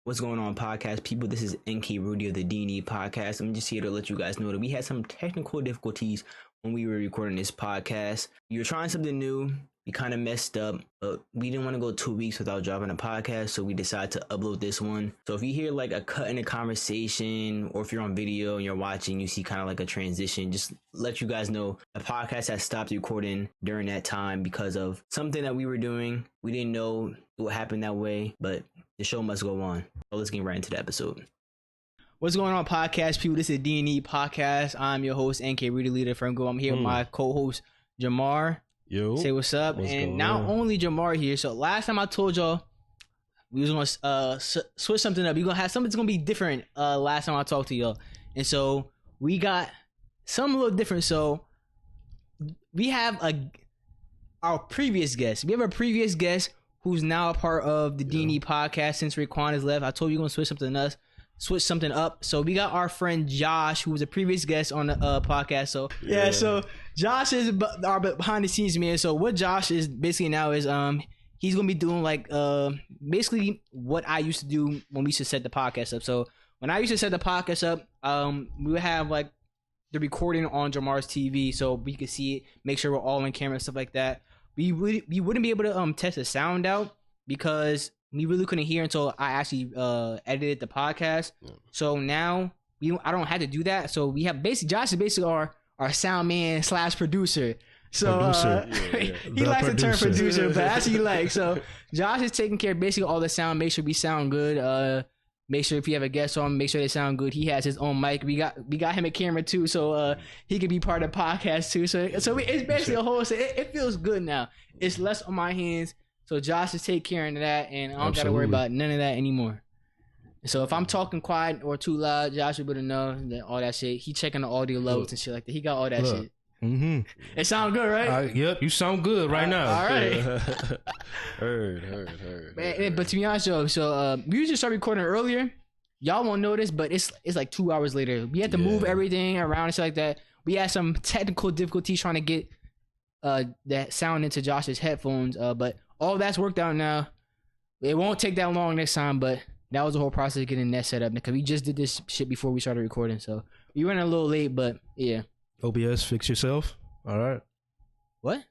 What's going on, podcast people? This is NK Rudy of the DNE podcast. I'm just here to let you guys know that we had some technical difficulties when we were recording this podcast. We were trying something new. We kind of messed up, but we didn't want to go 2 weeks without dropping a podcast, so we decided to upload this one. So if you hear like a cut in the conversation, or if you're on video and you're watching, you see kind of like a transition, just let you guys know the podcast has stopped recording during that time because of something that we were doing. We didn't know it would happen that way, but the show must go on. So let's get right into the episode. What's going on, podcast people? This is DNE podcast. I'm your host, NK Rudy, leader from Go. I'm here with my co-host, Jamar. Yo, say what's up. And not only Jamar here. So last time I told y'all we was gonna switch something up. We're gonna have something that's gonna be different. Last time I talked to y'all, and so we got something a little different. So we have our previous guest. We have a previous guest who's now a part of the DNE podcast since Raekwon has left. I told you we're gonna switch something up. So we got our friend Josh, who was a previous guest on the podcast. So yeah, so Josh is our behind the scenes man. So what Josh is basically now is he's gonna be doing like basically what I used to do when we used to set the podcast up. So when I used to set the podcast up, we would have like the recording on Jamar's TV so we could see it, make sure we're all in camera and stuff like that. We wouldn't be able to test the sound out because we really couldn't hear until I actually edited the podcast. So now I don't have to do that. So we have Josh is basically our sound man / producer. So he likes the term producer, but that's what he likes. So Josh is taking care of basically all the sound. Make sure we sound good. Make sure if you have a guest on, make sure they sound good. He has his own mic. We got him a camera too, so he can be part of the podcast too. So it's basically a whole. It feels good now. It's less on my hands. So Josh is taking care of that, and I don't got to worry about none of that anymore. So if I'm talking quiet or too loud, Josh will be able to know that all that shit. He checking the audio levels and shit like that. He got all that shit. Mm-hmm. It sound good, right? Yep, you sound good right now. All right. heard. But to be honest, though, so we usually start recording earlier. Y'all won't notice, but it's like 2 hours later. We had to move everything around and shit like that. We had some technical difficulties trying to get that sound into Josh's headphones, but all that's worked out now. It won't take that long next time, but that was the whole process of getting that set up because we just did this shit before we started recording, so we went a little late, but yeah. OBS, fix yourself. All right. What?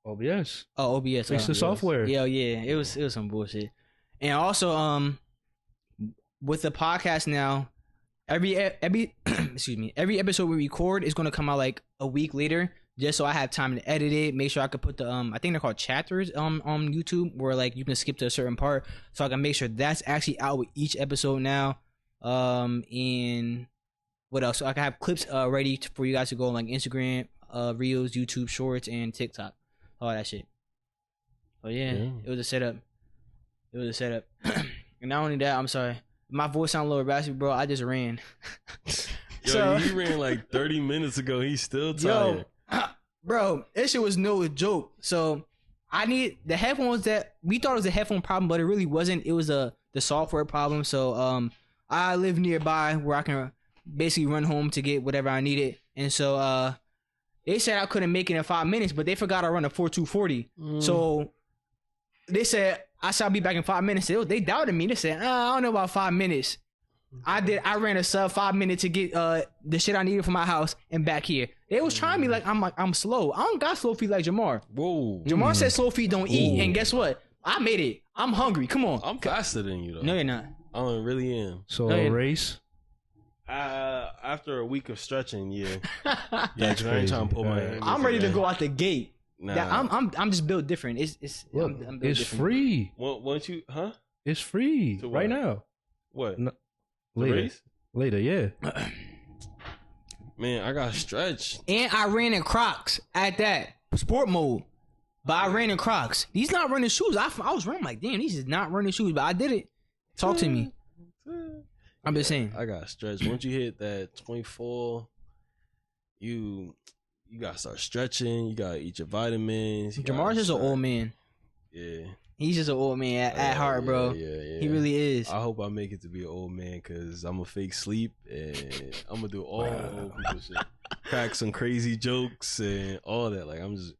OBS. Oh, OBS. Fix the software. Yeah, it was some bullshit. And also, with the podcast now, every every episode we record is gonna come out like a week later, just so I have time to edit it. Make sure I could put the I think they're called chapters on YouTube, where like you can skip to a certain part, so I can make sure that's actually out with each episode now. And what else? So I can have clips ready for you guys to go on like Instagram, Reels, YouTube Shorts, and TikTok, all that shit. Oh yeah, it was a setup. And not only that, I'm sorry, my voice sound a little raspy, bro. I just ran. Yo, he ran like 30 minutes ago. He's still tired. Yo, bro, that shit was no joke. So I need the headphones that we thought it was a headphone problem, but it really wasn't. It was the software problem. So I live nearby where I can basically run home to get whatever I needed, and so they said I couldn't make it in 5 minutes, but they forgot I run a 4240. So they said I shall be back in 5 minutes. They doubted me. They said I don't know about 5 minutes. I ran a sub 5 minutes to get the shit I needed for my house and back here. They was trying me like I'm slow. I don't got slow feet like Jamar. Whoa. Jamar said slow feet don't eat, and guess what? I made it. I'm hungry. Come on. I'm faster than you though. No, you're not. I really am. So a race. After a week of stretching, yeah. That's I ain't trying to pull my hand. I'm ready to go out the gate. Nah. I'm just built different. I'm built it's different. free. Once you, huh? It's free right now. What? No, later. Later, yeah. Man, I got stretched. And I ran in Crocs at that sport mode. But I ran in Crocs. These not running shoes. I was running like, damn, these is not running shoes. But I did it. Talk to me. I'm just saying. I got stretched. Once you hit that 24, you gotta start stretching. You gotta eat your vitamins. Jamar's just an old man. Yeah. He's just an old man at heart, bro. Yeah. He really is. I hope I make it to be an old man because I'm a fake sleep and I'm gonna do all old people shit. Crack some crazy jokes and all that. Like I'm just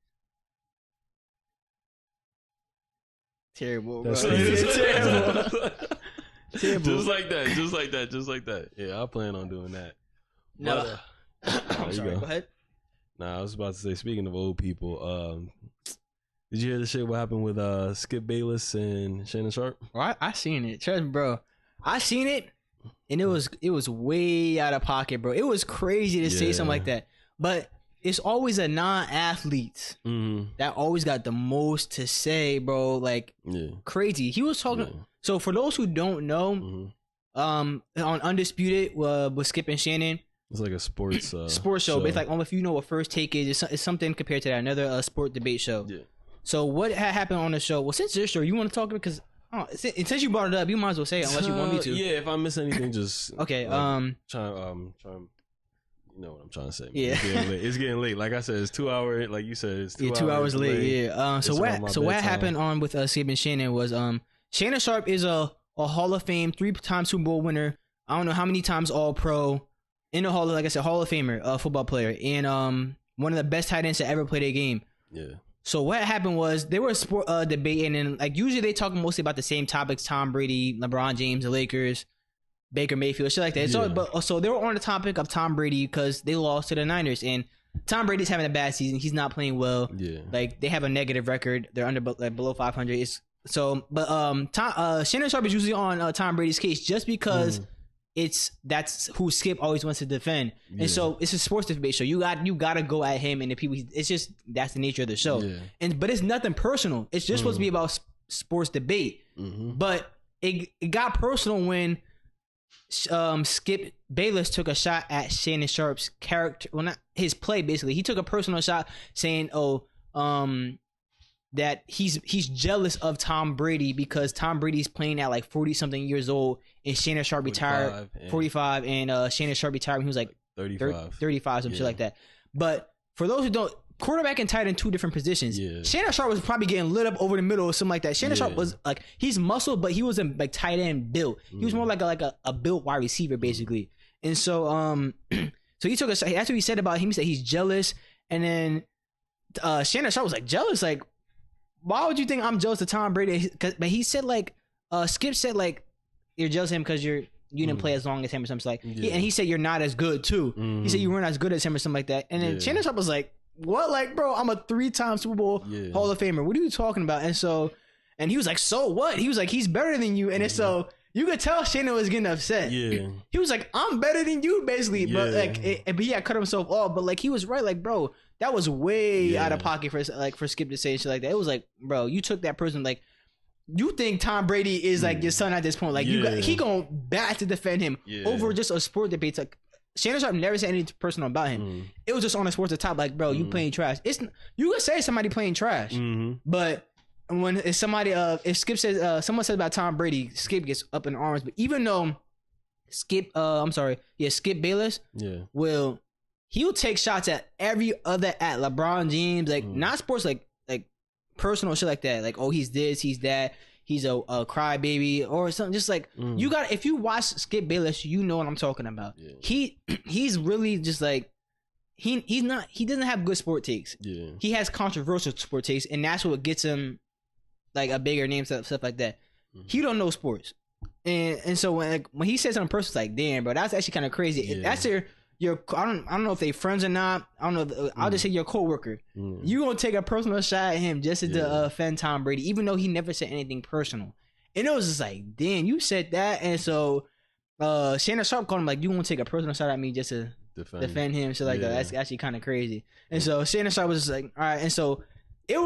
terrible. That's Bro. It's terrible. Just like that. Yeah, I plan on doing that. No, I'm sorry. Go ahead. Nah, I was about to say, speaking of old people, did you hear the shit what happened with Skip Bayless and Shannon Sharp? Well, I seen it. Trust me, bro. I seen it, and it was way out of pocket, bro. It was crazy to say something like that. But it's always a non-athlete that always got the most to say, bro. Like crazy. He was talking. Yeah. So for those who don't know, on Undisputed with Skip and Shannon. It's like a sports show. But it's like, if you know what First Take is, it's something compared to that, another sport debate show. Yeah. So what had happened on the show? Well, since it's your show, you want to talk because since you brought it up, you might as well say it unless you want me to. Yeah, if I miss anything, just okay. Try. You know what I'm trying to say. Man. Yeah, it's getting late. Like I said, it's 2 hours. Like you said, it's 2 hours late. Yeah. So what happened on with Skip and Shannon was Shannon Sharp is a Hall of Fame 3-time Super Bowl winner. I don't know how many times All Pro. In the Hall of Famer, football player, and one of the best tight ends to ever play the game. Yeah. So what happened was they were debating, and like usually they talk mostly about the same topics: Tom Brady, LeBron James, the Lakers, Baker Mayfield, shit like that. Yeah. So they were on the topic of Tom Brady because they lost to the Niners, and Tom Brady's having a bad season. He's not playing well. Yeah. Like they have a negative record. They're under below 500. Shannon Sharp is usually on Tom Brady's case just because. That's who Skip always wants to defend, and so it's a sports debate show. You gotta go at him and the people. It's just that's the nature of the show, but it's nothing personal. It's just supposed to be about sports debate. But it got personal when Skip Bayless took a shot at Shannon Sharp's character. Well, not his play. Basically, he took a personal shot saying, that he's jealous of Tom Brady because Tom Brady's playing at like 40 something years old and Shannon Sharp retired 45 and Shannon Sharp retired when he was like 35 some shit like that. But for those who don't, quarterback and tight end 2 different positions. Yeah. Shannon Sharp was probably getting lit up over the middle or something like that. Shannon Sharp was like, he's muscle, but he wasn't like tight end built. He was more like a built wide receiver basically. And so so he took a shot. That's what he said about him. He said he's jealous, and then Shannon Sharp was like, jealous, like, why would you think I'm jealous of Tom Brady? But he said like, Skip said like, you're jealous of him because you didn't play as long as him or something like. Yeah. And he said you're not as good too. He said you weren't as good as him or something like that. And then Shannon Sharp was like, what? Like, bro, I'm a 3-time Super Bowl Hall of Famer. What are you talking about? And he was like, so what? He was like, he's better than you. And so you could tell Shannon was getting upset. Yeah. He was like, I'm better than you, basically. But like, but he had cut himself off. But like, he was right. Like, bro, that was way out of pocket for Skip to say shit like that. It was like, bro, you took that person. Like, you think Tom Brady is like your son at this point? Like, he gonna bat to defend him over just a sport debate. Like, Shannon Sharp never said anything personal about him. It was just on the sports top. Like, bro, you playing trash. You could say somebody playing trash, but when if Skip says someone says about Tom Brady, Skip gets up in arms. But even though Skip Bayless he'll take shots at every other LeBron James, like not sports, like personal shit like that. Like, oh, he's this, he's that, he's a crybaby or something. Just like you got, if you watch Skip Bayless, you know what I'm talking about. He's really just like he doesn't have good sport takes. He has controversial sport takes, and that's what gets him like a bigger name, stuff like that. He don't know sports, and so when he says something personal, it's like, damn, bro, that's actually kind of crazy. That's your I don't know if they friends or not. I don't know. I'll just say your coworker. You gonna take a personal shot at him just to offend Tom Brady, even though he never said anything personal. And it was just like, damn, you said that. And so Shannon Sharp called him like, you gonna take a personal shot at me just to defend him, shit like that. That's actually kind of crazy. And so Shannon Sharp was just like, all right. And so it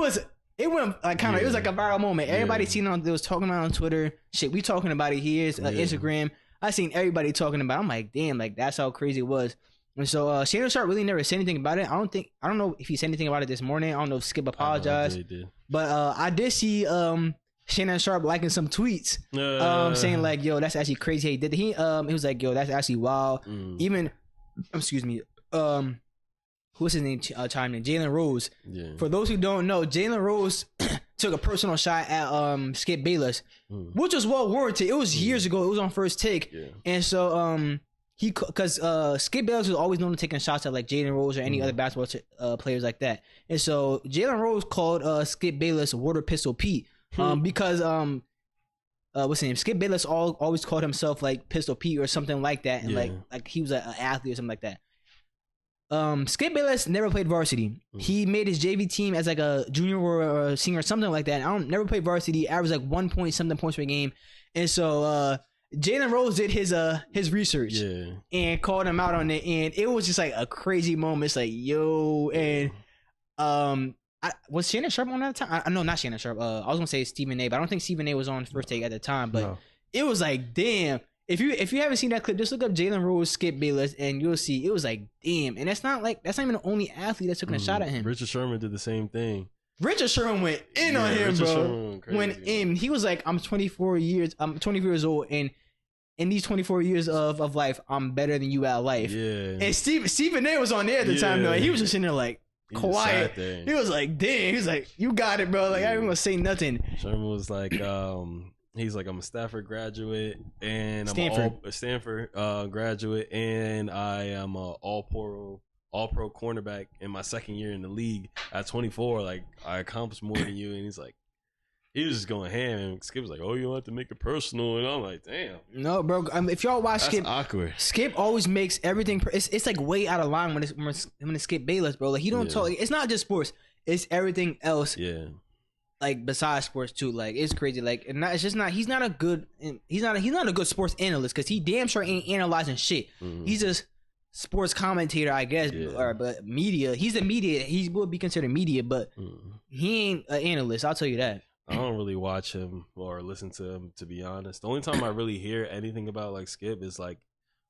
went like kind of, it was like a viral moment. Everybody seen it. They was talking about it on Twitter. Shit, we talking about it here. Instagram. I seen everybody talking about it. I'm like, damn, like that's how crazy it was. And so Shannon Sharp really never said anything about it. I don't know if he said anything about it this morning. I don't know if Skip apologized. But I did see Shannon Sharp liking some tweets saying like, yo, that's actually crazy how he did it. He was like, yo, that's actually wild. Even excuse me, what's his name chiming in? Jalen Rose. For those who don't know, Jalen Rose took a personal shot at Skip Bayless, which was well warranted. It was years ago. It was on First Take. And so because Skip Bayless was always known to taking shots at like Jalen Rose or any other basketball players like that. And so Jalen Rose called Skip Bayless Water Pistol Pete because what's his name? Skip Bayless always called himself like Pistol Pete or something like that, and like he was an athlete or something like that. Skip Bayless never played varsity. He made his JV team as like a junior or a senior or something like that. Never played varsity. Averaged like 1 point something points per game, and so Jalen Rose did his research and called him out on it, and it was just like a crazy moment. It's like yo, and was Shannon Sharp on that time? No, not Shannon Sharp. I was gonna say Stephen A, but I don't think Stephen A was on First Take at the time. But it was like, damn. If you haven't seen that clip, just look up Jalen Rose, Skip Bayless, and you'll see it was like, damn. And that's not even the only athlete that took a shot at him. Richard Sherman did the same thing. Richard Sherman went in on him, bro. Went in. He was like, I'm 24 years old, and in these 24 years of life, I'm better than you at life. Yeah. And Stephen A was on there at the time, though. He was just sitting there like, quiet. He was like, damn. He was like, you got it, bro. Like, I ain't gonna say nothing. Sherman was like, he's like, I'm a Stafford graduate, and I'm a Stanford graduate, and I am a all-pro cornerback in my second year in the league at 24. Like, I accomplished more than you. And he's like, he was just going ham. And Skip was like, oh, you don't have to make it personal. And I'm like, damn. No, bro. If y'all watch That's Skip, awkward. Skip always makes everything. It's like way out of line when it's Skip Bayless, bro. Like, he don't talk. It's not just sports. It's everything else. Yeah. Like besides sports too, like it's crazy. Like, and it's just not. He's not a good sports analyst because he damn sure ain't analyzing shit. He's just sports commentator, I guess, but media. He's a media. He would be considered media, but he ain't an analyst. I'll tell you that. I don't really watch him or listen to him, to be honest. The only time I really hear anything about like Skip is like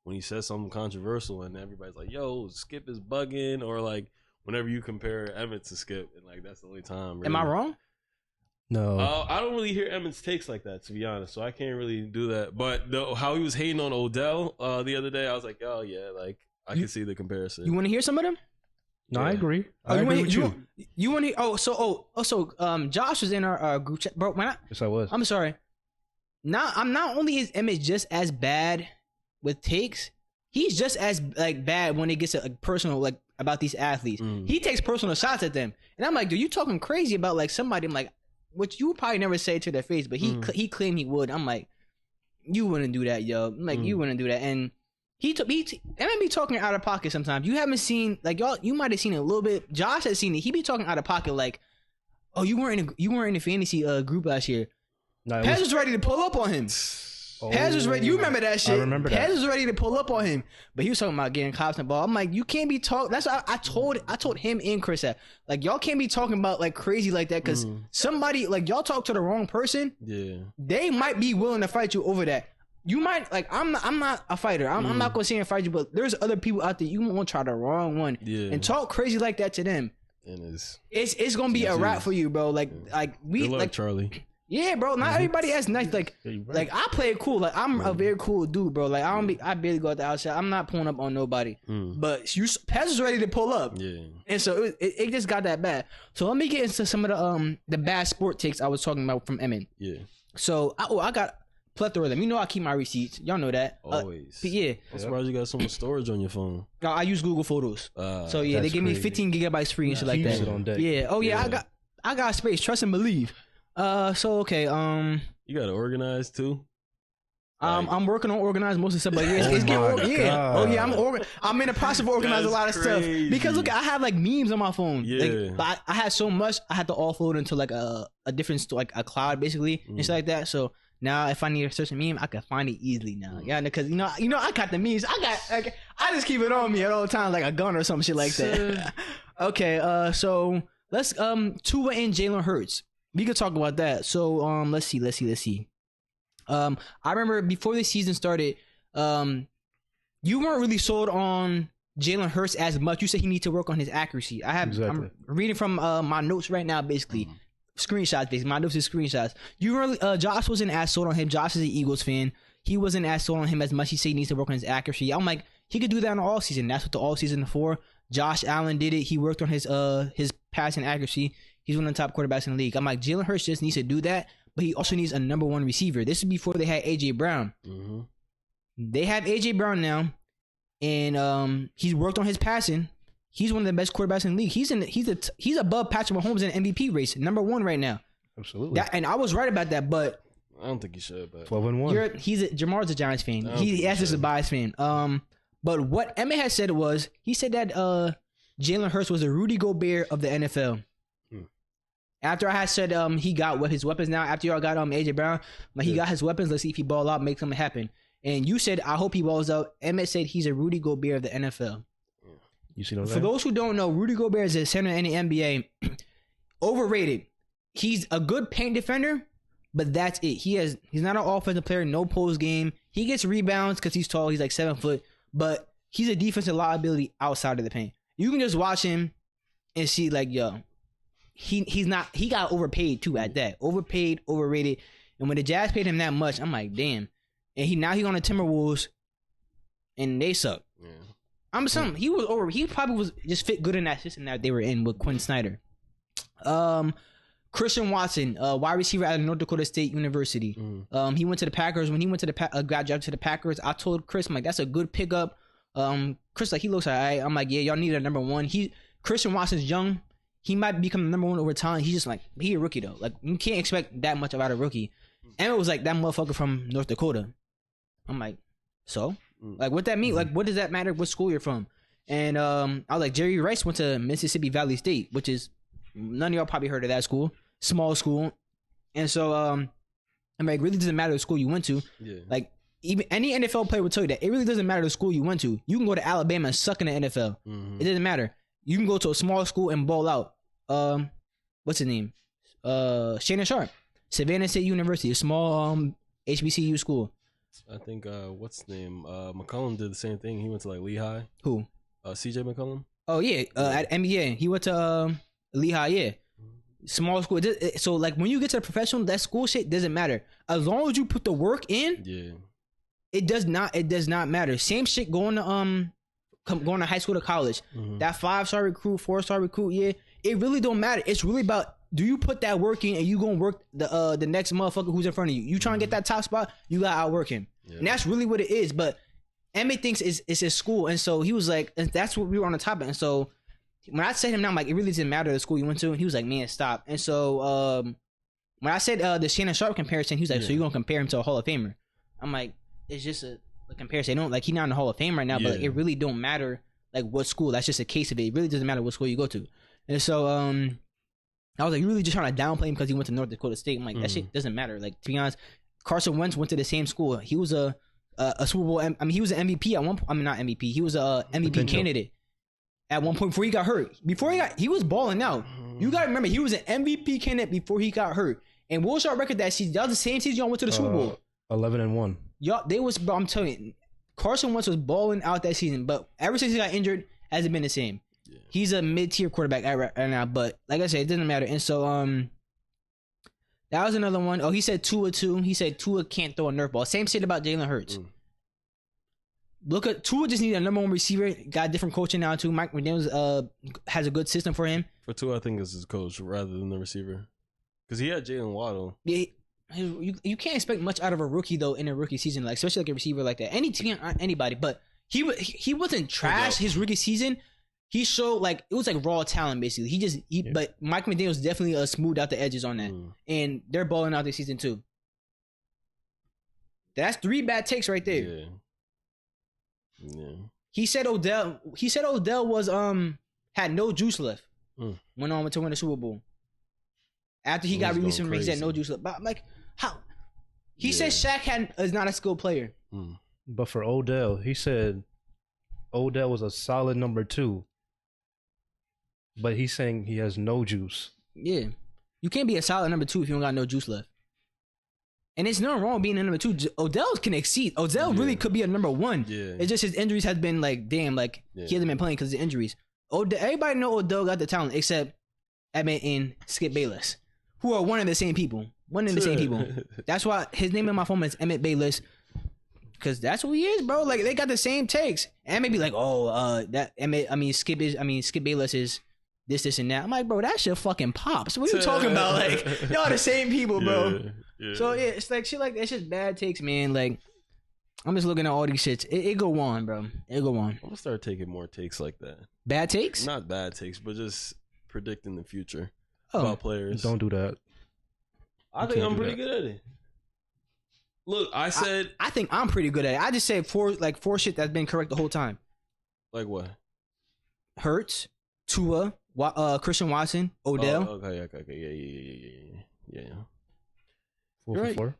when he says something controversial and everybody's like, "Yo, Skip is bugging," or like whenever you compare Emmett to Skip, and like that's the only time. Really. Am I wrong? No, I don't really hear Emmett's takes like that, to be honest. So I can't really do that. But how he was hating on Odell the other day, I was like, oh yeah, like I can see the comparison. You want to hear some of them? No, I agree. I agree with you. You want to? So Josh was in our group chat, bro. Yes, I was. I'm sorry. Not only is Emmett just as bad with takes, he's just as like bad when it gets like personal, like about these athletes. He takes personal shots at them, and I'm like, dude, you talking crazy about like somebody? I'm like, which you would probably never say to their face, but he claimed he would. I'm like, you wouldn't do that, yo. I'm like, you wouldn't do that. And Emmett be talking out of pocket sometimes. You haven't seen, like, y'all, you might have seen it a little bit. Josh has seen it. He be talking out of pocket like, oh, you weren't in the fantasy group last year. No, Pez was ready to pull up on him. Pez was ready. You remember that shit? I remember that. Pez was ready to pull up on him, but he was talking about getting cops and ball. I'm like, you can't be talking. That's what I told him and Chris that. Like, y'all can't be talking about like crazy like that because somebody like y'all talk to the wrong person. Yeah, they might be willing to fight you over that. You might like. I'm not a fighter. I'm not gonna sit and fight you, but there's other people out there. You won't try the wrong one and talk crazy like that to them. And it's gonna be a wrap for you, bro. Like we Good luck, like Charlie. Yeah, bro. Not everybody has nice. Like I play it cool. Like I'm a very cool dude, bro. Like I barely go out the outside. I'm not pulling up on nobody. But Pez is ready to pull up. Yeah. And so it just got that bad. So let me get into some of the bad sport takes I was talking about from Emmett. Yeah. So I got plethora of them. You know I keep my receipts. Y'all know that. Always. Yeah. I'm surprised you got so much storage on your phone. I use Google Photos. So yeah, they give me 15 gigabytes free and shit like that. It on deck. Yeah. Oh yeah, I got space. Trust and believe. So okay. You got to organize too. I'm working on organizing most of the stuff, but it's getting Oh yeah, I'm in the process of organizing a lot of stuff because look, I have like memes on my phone. Yeah. Like, but I had so much, I had to offload into like a different like a cloud basically and shit like that. So now if I need to search a meme, I can find it easily now. Yeah, because you know I got the memes. I just keep it on me at all times like a gun or some shit like that. Okay. So let's Tua and Jalen Hurts. We could talk about that. So let's see. I remember before the season started, you weren't really sold on Jalen Hurts as much. You said he needs to work on his accuracy. I'm reading from my notes right now, basically. Screenshots, basically. My notes is screenshots. You really Josh wasn't as sold on him. Josh is an Eagles fan. He wasn't as sold on him as much. He said he needs to work on his accuracy. I'm like, he could do that in the all season. That's what the all season is for. Josh Allen did it. He worked on his passing accuracy. He's one of the top quarterbacks in the league. I'm like, Jalen Hurts just needs to do that, but he also needs a number one receiver. This is before they had AJ Brown. They have AJ Brown now, and he's worked on his passing. He's one of the best quarterbacks in the league. He's above Patrick Mahomes in the MVP race, number one right now. Absolutely. And I was right about that, but I don't think he should, but 12-1. Jamar's a Giants fan. That's just a bias fan. But what Emmett had said was, he said that Jalen Hurts was the Rudy Gobert of the NFL. After I had said he got his weapons now, after y'all got AJ Brown, but he got his weapons. Let's see if he ball out, make something happen. And you said, I hope he balls out. Emmett said he's a Rudy Gobert of the NFL. You see what I'm For saying? those who don't know, Rudy Gobert is a center in the NBA. Overrated. He's a good paint defender, but that's it. He's not an offensive player, no post game. He gets rebounds because he's tall. He's like 7 foot, but he's a defensive liability outside of the paint. You can just watch him and see like, yo, he got overpaid too at that. Overpaid, overrated. And when the Jazz paid him that much, I'm like, damn. And now he on the Timberwolves and they suck. Yeah. He probably was just fit good in that system that they were in with Quinn Snyder. Christian Watson, wide receiver out of North Dakota State University. He went to the Packers. When he went to got drafted to the Packers, I told Chris, I'm like, that's a good pickup. Chris, like, he looks alright. I'm like, yeah, y'all need a number one. Christian Watson's young. He might become the number one over time. He's just like, he a rookie though. Like, you can't expect that much about a rookie. And it was like that motherfucker from North Dakota. I'm like, so? Like, what that mean? Like, what does that matter what school you're from? And I was like, Jerry Rice went to Mississippi Valley State, which is, none of y'all probably heard of that school. Small school. And so, I'm like, really doesn't matter the school you went to. Yeah. Like, even any NFL player will tell you that. It really doesn't matter the school you went to. You can go to Alabama and suck in the NFL. It doesn't matter. You can go to a small school and ball out. What's his name? Shannon Sharp. Savannah State University, a small HBCU school. I think what's his name? McCollum did the same thing. He went to like Lehigh. Who? CJ McCollum. Oh yeah, at NBA he went to Lehigh. Yeah, small school. So like when you get to the professional, that school shit doesn't matter as long as you put the work in. Yeah, it does not matter. Same shit going to high school to college. That 5-star recruit, 4-star recruit. Yeah, it really don't matter. It's really about, do you put that work in and you gonna work the next motherfucker who's in front of you? You trying to get that top spot, you gotta outwork him. Yeah. And that's really what it is. But Emmett thinks it's his school, and so he was like, and that's what we were on the topic. And so when I said him now, I'm like, it really doesn't matter the school you went to. And he was like, man, stop. And so when I said the Shannon Sharp comparison, he was like, so you're gonna compare him to a Hall of Famer? I'm like, it's just a comparison. Don't like, he's not in the Hall of Fame right now, but like, it really don't matter like what school. That's just a case of it. It really doesn't matter what school you go to. And so I was like, you really just trying to downplay him because he went to North Dakota State. I'm like, that shit doesn't matter. Like, to be honest, Carson Wentz went to the same school. He was a Super Bowl. I mean, he was an MVP at one point. I mean, not MVP. He was a MVP candidate at one point before he got hurt. He was balling out. You gotta remember, he was an MVP candidate before he got hurt. And what was our record that season? That was the same season y'all went to the Super Bowl. 11-1. Y'all, bro, I'm telling you, Carson Wentz was balling out that season. But ever since he got injured, hasn't been the same. Yeah. He's a mid-tier quarterback right now, but like I said, it doesn't matter. And so that was another one. Oh, he said Tua too. He said Tua can't throw a Nerf ball. Same shit about Jalen Hurts. Look at Tua, just needed a number one receiver. Got different coaching now too. Mike McDaniels has a good system for him. For Tua, I think it's his coach rather than the receiver, because he had Jalen Waddle. Yeah, you can't expect much out of a rookie though in a rookie season, like especially like a receiver like that. Any team, anybody, but he wasn't trash his rookie season. He showed like it was like raw talent basically. But Mike McDaniels definitely smoothed out the edges on that, and they're balling out this season too. That's 3 bad takes right there. Yeah. He said Odell was had no juice left. Went on to win the Super Bowl. After he got released from the ring, he said no juice left. But I'm like, how? He said Shaq is not a skilled player. But for Odell, he said Odell was a solid number 2. But he's saying he has no juice. Yeah. You can't be a solid number 2 if you don't got no juice left. And it's nothing wrong being a number 2. Odell can exceed. Odell really could be a number 1. Yeah. It's just his injuries has been like, damn, like he hasn't been playing because of the injuries. Everybody know Odell got the talent except Emmett and Skip Bayless, who are one of the same people. That's why his name in my phone is Emmett Bayless. Because that's who he is, bro. Like, they got the same takes. And maybe like, Skip Bayless is this, and that. I'm like, bro, that shit fucking pops. What are you talking about? Like, y'all the same people, bro. Yeah. So, yeah, it's like shit like that's just bad takes, man. Like, I'm just looking at all these shits. It go on, bro. It go on. I'm going to start taking more takes like that. Bad takes? Not bad takes, but just predicting the future about players. Don't do that. I think I'm pretty good at it. Look, I said I think I'm pretty good at it. I just said four shit that's been correct the whole time. like what? Hurts, Tua, Christian Watson, Odell. Oh, okay. Yeah. 4 You're for right.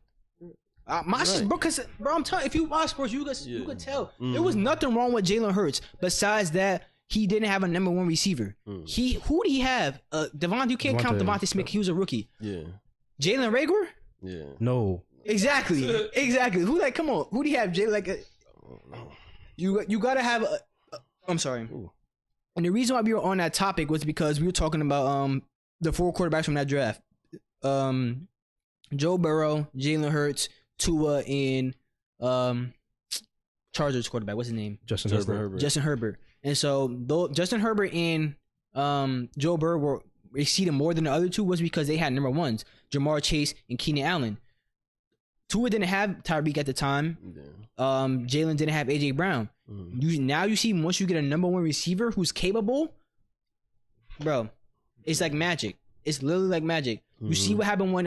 4. My shit, bro, because bro, I'm telling you, if you watch sports, you could tell there was nothing wrong with Jalen Hurts. Besides that, he didn't have a number one receiver. Who did he have? Devon. You can't count Devontae Smith. He was a rookie. Yeah. Jalen Reagor. Yeah. No. Exactly. Who come on? Who do you have? Jalen you gotta have. I'm sorry. Ooh. And the reason why we were on that topic was because we were talking about the 4 quarterbacks from that draft. Joe Burrow, Jalen Hurts, Tua, and Chargers quarterback. What's his name? Justin Herbert. And so Justin Herbert and Joe Burrow were exceeding more than the other two was because they had number ones, Jamar Chase and Keenan Allen. Tua didn't have Tyreek at the time. Yeah. Jalen didn't have AJ Brown. Now you see once you get a number one receiver who's capable, bro, it's like magic. It's literally like magic. You see what happened when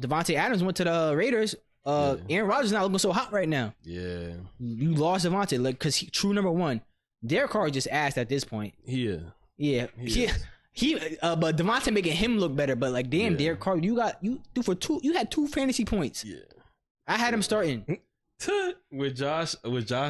Devontae Adams went to the Raiders. Aaron Rodgers is not looking so hot right now. Yeah. You lost Devontae, like, because true number one. Derek Carr just asked at this point. Yeah. But Devontae making him look better. But like, damn, Derek Carr, you had 2 fantasy points. Yeah. I had him starting with Josh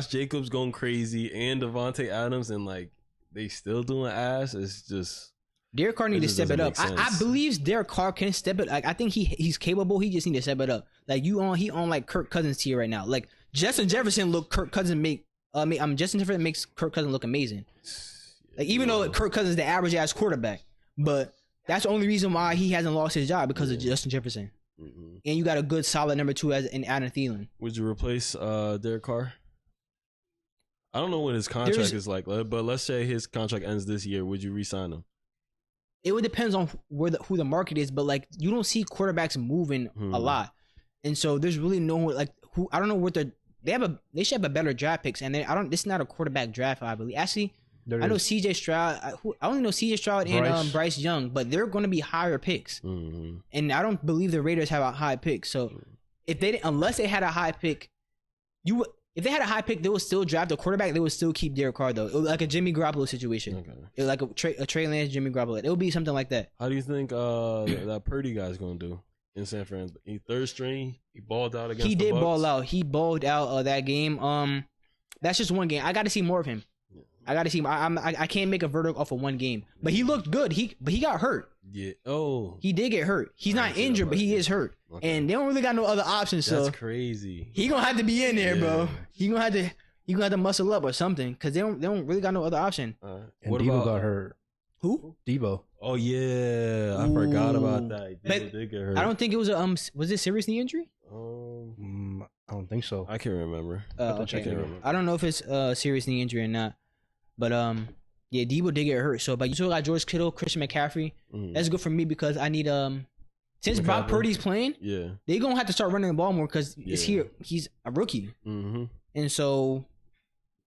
Jacobs going crazy and Devontae Adams, and like they still doing ass. It's just Derek Carr need to step it up. I believe Derek Carr can step it. Like, I think he's capable. He just need to step it up. Like he on like Kirk Cousins tier right now. Like Justin Jefferson Justin Jefferson makes Kirk Cousins look amazing. Like even though Kirk Cousins is the average ass quarterback, but that's the only reason why he hasn't lost his job because of Justin Jefferson. And you got a good solid number 2 in Adam Thielen. Would you replace Derek Carr? I don't know what his contract is like, but let's say his contract ends this year. Would you re-sign him? It would depend on who the market is, but like you don't see quarterbacks moving a lot, and so there's really no like who I don't know what they should have a better draft picks, and this is not a quarterback draft, I believe. Actually, I know CJ Stroud. I only know CJ Stroud and Bryce Young, but they're going to be higher picks, and I don't believe the Raiders have a high pick. So unless they had a high pick, if they had a high pick, they would still draft a quarterback. They would still keep Derek Carr though. It was like a Jimmy Garoppolo situation. Okay. It was like a Trey Lance, Jimmy Garoppolo. It would be something like that. How do you think that Purdy guy's gonna do in San Fran? He third string. He balled out against. He did ball out. He balled out that game. That's just one game. I got to see more of him. I got to see him. I can't make a verdict off of one game. But he looked good. He got hurt. Yeah. Oh. He did get hurt. He's not injured, but he is hurt. Okay. And they don't really got no other options. That's so crazy. He gonna have to be in there, bro. He gonna have to muscle up or something because they don't really got no other option. And Debo got hurt. Who? Debo. Oh yeah, I forgot about that. Debo did get hurt. I don't think it was was it serious knee injury? I don't think so. I can't remember. I don't know if it's a serious knee injury or not. But yeah, Debo did get hurt. So, but you still got George Kittle, Christian McCaffrey. That's good for me because I need since Brock Purdy's playing, they gonna have to start running the ball more because he's a rookie, and so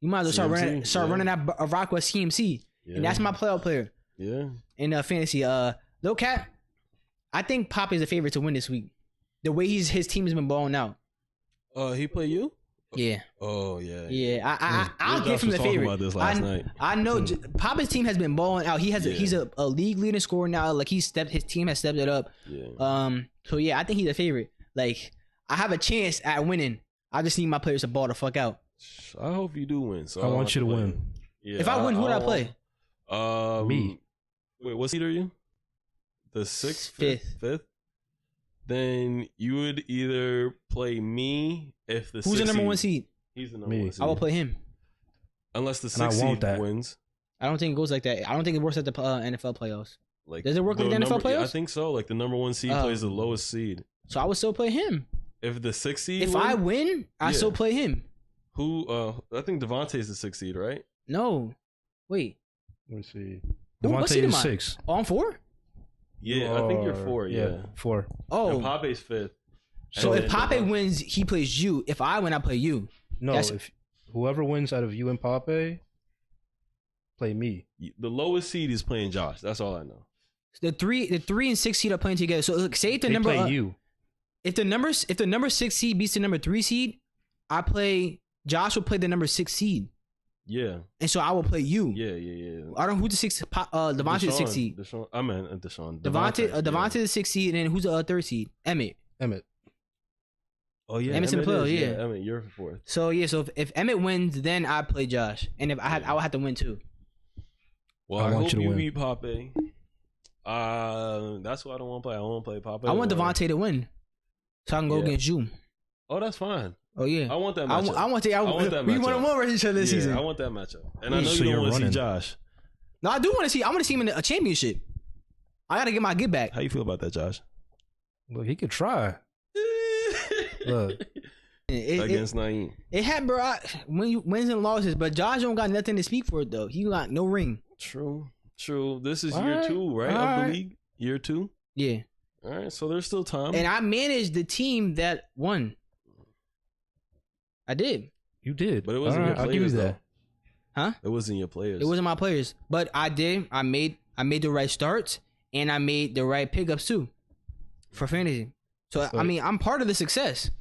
you might as well start running that rock with CMC, and that's my playoff player. Yeah, in fantasy, Lil Cat, I think Pop is the favorite to win this week. The way his team has been balling out. He play you? Yeah. Oh yeah. Yeah. I'll give him the favorite. About this last night. I know Papa's team has been balling out. He's a league leading scorer now. Like his team has stepped it up. Yeah. So yeah, I think he's a favorite. Like I have a chance at winning. I just need my players to ball the fuck out. I hope you do win. So I want you to win. Yeah, if I win, who would I play? Me. Wait, what seed are you? The 6th, fifth. Then you would either play me if the who's the number 1 seed? He's the number 1 seed. I will play him. Unless the 6th seed wins. I don't think it goes like that. I don't think it works at the NFL playoffs. Like, does it work like the NFL playoffs? Yeah, I think so. Like the number 1 seed plays the lowest seed. So I would still play him. If the 6th seed If I win, I still play him. Who I think Devontae is the 6th seed, right? No. Wait. Let's see. Devontae is 6. Oh, I'm 4? Yeah, I think you're 4. Yeah. 4. Oh. And Pape's 5th. So if Pape wins, he plays you. If I win, I play you. No, if whoever wins out of you and Pape, play me. The lowest seed is playing Josh. That's all I know. The 3 and 6 seed are playing together. So look, say if the number play you. if the number 6 seed beats the number 3 seed, Josh will play the number 6 seed. Yeah. And so I will play you. Yeah. I don't know who's the 6 Devontae the 6 seed. Deshaun. Devontae the 6 seed, and then who's the 3rd seed? Emmett. Oh yeah. Emmett's in the playoffs, yeah. Emmett, you're 4th. So yeah, so if Emmett wins, then I play Josh. And if I would have to win too. Well, I hope you beat Pape. That's why I don't want to play. I want to play Pape. I want Devontae to win. So I can go against you. Oh, that's fine. Oh yeah, I want that matchup. I want that. We want to win versus each other this season. I want that matchup, and I know you don't want to see Josh. No, I do want to see. I want to see him in a championship. I got to get my get back. How you feel about that, Josh? Look, he could try. Look, against Naeem. It happened, bro. When you wins and losses, but Josh don't got nothing to speak for it though. He got no ring. True. This is year 2, right? Of the league. Year 2. Yeah. All right, so there's still time. And I managed the team that won. I did. You did, but it wasn't your players. I'll give you that. Huh? It wasn't your players. It wasn't my players, but I did. I made the right starts and I made the right pickups too, for fantasy. So I mean, I'm part of the success.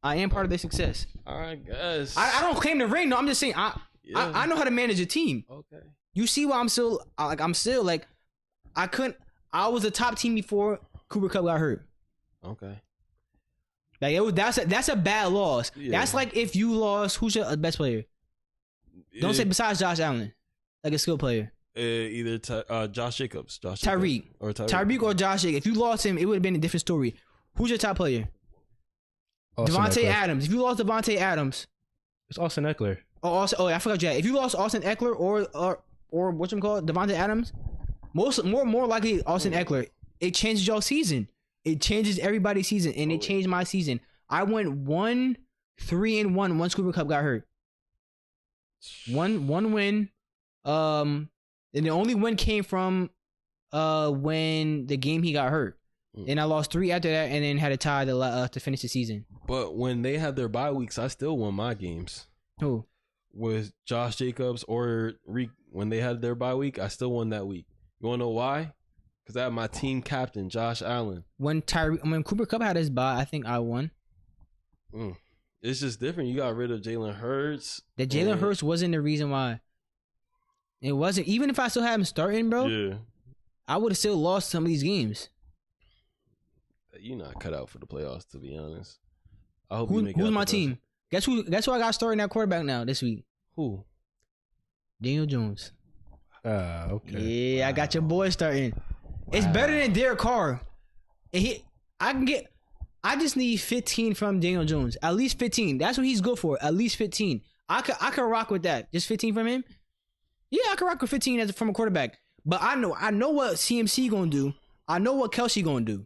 I am part of the success. I guess. I don't claim the ring. No, I'm just saying I know how to manage a team. Okay. You see why I'm still like I was a top team before Cooper Kupp got hurt. Okay. Like that's a bad loss. Yeah. That's like if you lost, who's your best player? Don't say besides Josh Allen, like a skill player. Either Josh Jacobs, Tyreek or Josh Jacobs. If you lost him, it would have been a different story. Who's your top player? Devontae Adams. If you lost Devontae Adams, it's Austin Eckler. Oh, I forgot that. If you lost Austin Eckler or what's him called, Devontae Adams, more likely Austin Eckler, it changes your season. It changes everybody's season, and it changed my season. I went 1-3-1 once Cooper Kupp got hurt. One win. And the only win came from when the game he got hurt. And I lost 3 after that, and then had a tie to finish the season. But when they had their bye weeks, I still won my games. Who? With Josh Jacobs or Reek. When they had their bye week, I still won that week. You want to know why? Because I had my team captain, Josh Allen. When Cooper Kupp had his bye, I think I won. It's just different. You got rid of Jalen Hurts. That Jalen Hurts wasn't the reason why. It wasn't. Even if I still had him starting, bro, yeah, I would have still lost some of these games. You're not cut out for the playoffs, to be honest. I hope you make it. Who's my team? Guess who I got starting at quarterback now this week? Who? Daniel Jones. Okay. Yeah, I got your boy starting. It's better than Derek Carr. And I just need 15 from Daniel Jones. At least 15. That's what he's good for. At least 15. I could rock with that. Just 15 from him? Yeah, I could rock with 15 from a quarterback. But I know what CMC gonna do. I know what Kelsey gonna do.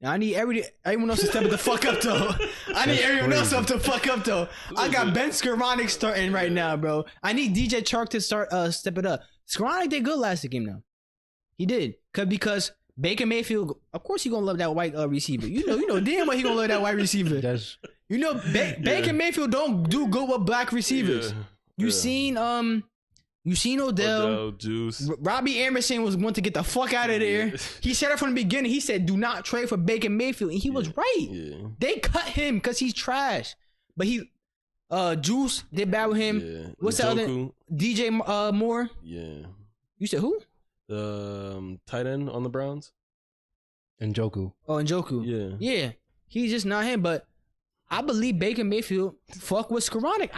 Now I need everyone else to step it the fuck up though. I need everyone else up to fuck up though. I got Ben Skoranek starting right now, bro. I need DJ Chark to step it up. Skoranek did good last game now. He did. Because Baker Mayfield, of course he gonna love that white receiver. You know damn well he gonna love that white receiver. Baker Mayfield don't do good with black receivers. You seen Odell Juice. Robbie Anderson was going to get the fuck out of there. He said it from the beginning. He said, do not trade for Baker Mayfield. And he was right. Yeah. They cut him because he's trash. But Juice did bad with him. Yeah. What's the other? DJ Moore? Yeah. You said who? The tight end on the Browns? Njoku. Oh, Njoku. Yeah. Yeah. He's just not him, but I believe Baker Mayfield fuck with Skoranek.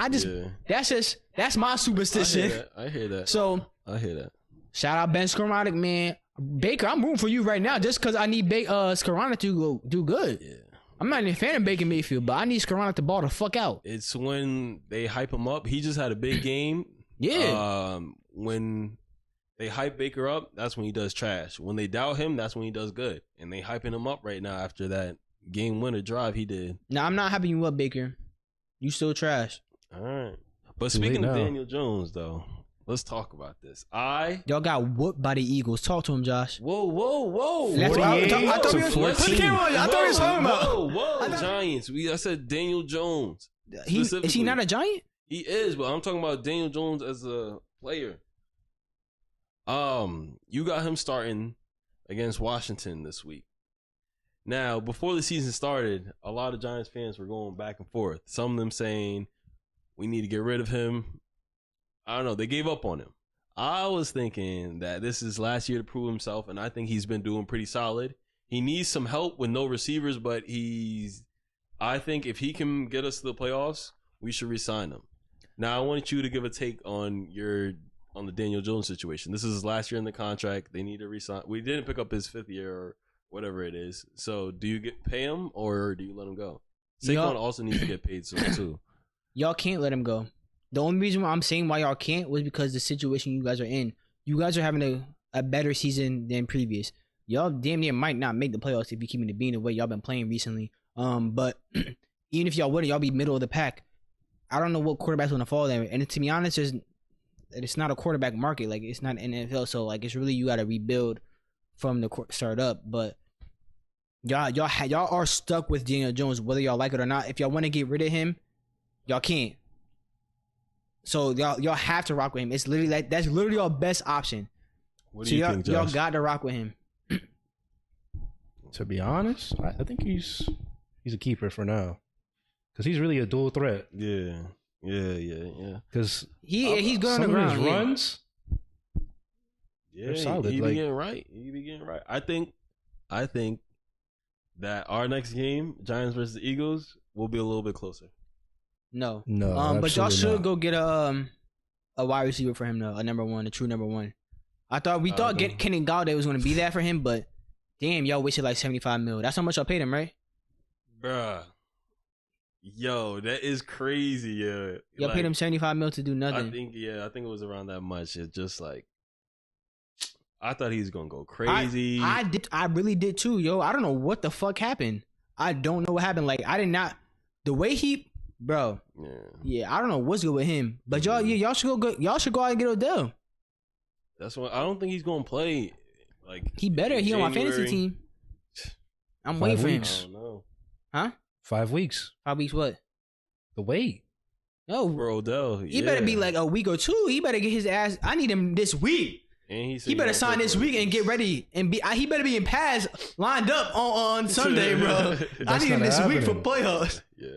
That's my superstition. I hear that. So I hear that. Shout out Ben Skoranek, man. Baker, I'm rooting for you right now just because I need Skoranek to go do good. Yeah. I'm not even a fan of Baker Mayfield, but I need Skoranek to ball the fuck out. It's when they hype him up. He just had a big game. Yeah. When they hype Baker up, that's when he does trash. When they doubt him, that's when he does good. And they hyping him up right now after that game winner drive he did. Now I'm not hyping you up, Baker. You still trash. All right. But speaking of Daniel Jones, though, let's talk about this. Y'all got whooped by the Eagles. Talk to him, Josh. Whoa. That's what I thought we was talking about. Whoa. Giants. I said Daniel Jones. Is he not a Giant? He is, but I'm talking about Daniel Jones as a player. You got him starting against Washington this week. Now, before the season started, a lot of Giants fans were going back and forth. Some of them saying, we need to get rid of him. I don't know. They gave up on him. I was thinking that this is last year to prove himself, and I think he's been doing pretty solid. He needs some help with no receivers, but I think if he can get us to the playoffs, we should re-sign him. Now, I want you to give a take on the Daniel Jones situation. This is his last year in the contract. They need to re-sign. We didn't pick up his 5th year or whatever it is. So, do you pay him or do you let him go? Saquon also needs to get paid soon too. Y'all can't let him go. The only reason why I'm saying why y'all can't was because the situation you guys are in. You guys are having a better season than previous. Y'all damn near might not make the playoffs if you keep it being the way y'all been playing recently. But even if y'all wouldn't, y'all be middle of the pack. I don't know what quarterback's gonna fall there. And to be honest, it's not a quarterback market. Like, it's not NFL, so like it's really you got to rebuild from the start up. But y'all are stuck with Daniel Jones, whether y'all like it or not. If y'all want to get rid of him, y'all can't. So y'all have to rock with him. It's literally that's literally your best option. What do you think, Josh? Y'all got to rock with him. To be honest, I think he's a keeper for now, because he's really a dual threat. Yeah. Because he's good on the ground. His runs, yeah, solid. He be getting right. I think that our next game, Giants versus the Eagles, will be a little bit closer. No, but y'all should not. go get a wide receiver for him though, a true number one. We thought Kenny Galladay was going to be that for him, but damn, y'all wasted like $75 million. That's how much y'all paid him, right? Bruh. Yo, that is crazy, yeah. Y'all paid him $75 million to do nothing. I think it was around that much. It's just like, I thought he was gonna go crazy. I really did too, yo. I don't know what the fuck happened. I don't know what happened. Like, I did not. The way bro. Yeah. I don't know what's good with him. But y'all should go. Y'all should go out and get Odell. That's why I don't think he's gonna play. Like, he better. He on my fantasy team. I'm waiting for him. I don't know. Huh? 5 weeks. 5 weeks what? The wait. No, for Odell. He better be like a week or two. He better get his ass. I need him this week. And he better sign this week and get ready and he better be in pads lined up on Sunday, bro. I need him this week for playoffs. Yeah.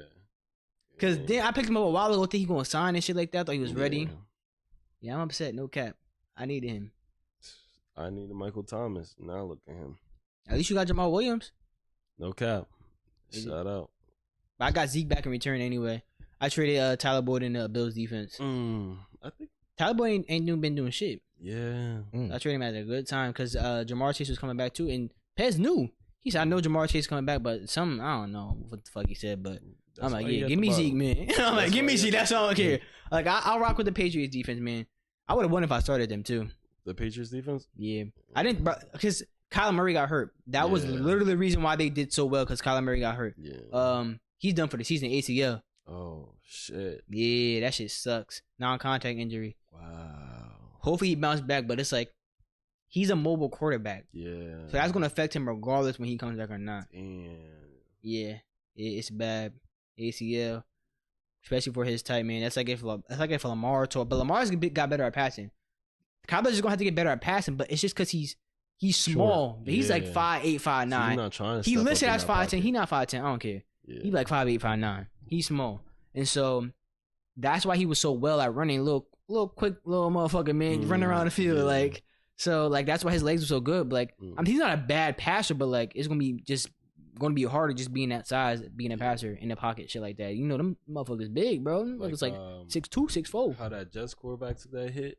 Cause then I picked him up a while ago. Think he gonna sign and shit like that. Thought he was ready. Yeah, I'm upset. No cap. I needed him. I needed Michael Thomas. Now look at him. At least you got Jamal Williams. No cap. Shout out. But I got Zeke back in return anyway. I traded Tyler Boyd in the Bills defense. I think Tyler Boyd ain't been doing shit. Yeah. I traded him at a good time because Jamar Chase was coming back too, and Pez knew. He said, "I know Jamar Chase is coming back, but I don't know what the fuck he said." But I'm like, yeah, give me Zeke, man. I'm like, give me Zeke. That's all I care. Like, I'll rock with the Patriots defense, man. I would have won if I started them too. The Patriots defense? Yeah, I didn't because Kyler Murray got hurt. That was literally the reason why they did so well, because Kyler Murray got hurt. Yeah. He's done for the season, ACL. Oh shit. Yeah, that shit sucks. Non-contact injury. Wow. Hopefully he bounced back, but it's like he's a mobile quarterback. Yeah. So that's gonna affect him regardless when he comes back or not. Damn. Yeah, it's bad. ACL, especially for his type, man. That's like if Lamar tore, but Lamar's got better at passing. Kyler's just gonna have to get better at passing, but it's just because he's small. But he's like 5'8", 5'9". So you're not trying to he listed as 5'10". pocket. He's not 5'10". I don't care. Yeah. He's like 5'8", 5'9". He's small, and so that's why he was so well at running. Little quick little motherfucker, man, running around the field like. So like that's why his legs were so good. But, like I mean, he's not a bad passer, but like it's gonna be harder just being that size, being a passer in the pocket, shit like that. You know them motherfuckers big, bro. Them motherfuckers like 6'2", 6'4". How that Jets quarterback took that hit?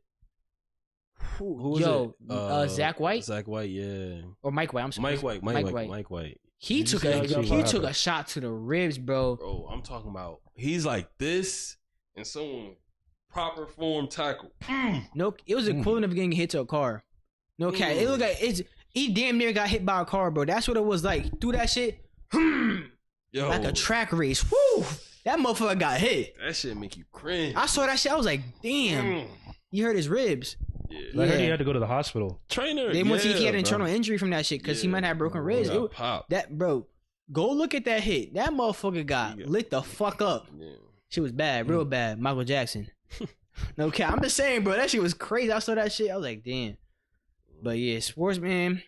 Who was it? Zach White. Zach White, yeah. Or Mike White. I'm sorry. Mike White. He took a shot to the ribs, bro. Bro, I'm talking about he's like this and someone proper form tackle. No, it was equivalent of getting hit to a car. No cat. It looked like he damn near got hit by a car, bro. That's what it was like. Through that shit, Yo, like a track race. Woo! That motherfucker got hit. That shit make you cringe. I saw that shit. I was like, damn. He hurt his ribs. Yeah. I heard he had to go to the hospital. Trainer. They want to see if he had an internal injury from that shit because he might have broken ribs. Bro, go look at that hit. That motherfucker got lit the fuck up. Yeah. Shit was bad, real bad. Michael Jackson. No cap. I'm just saying, bro. That shit was crazy. I saw that shit. I was like, damn. But yeah, sports, man.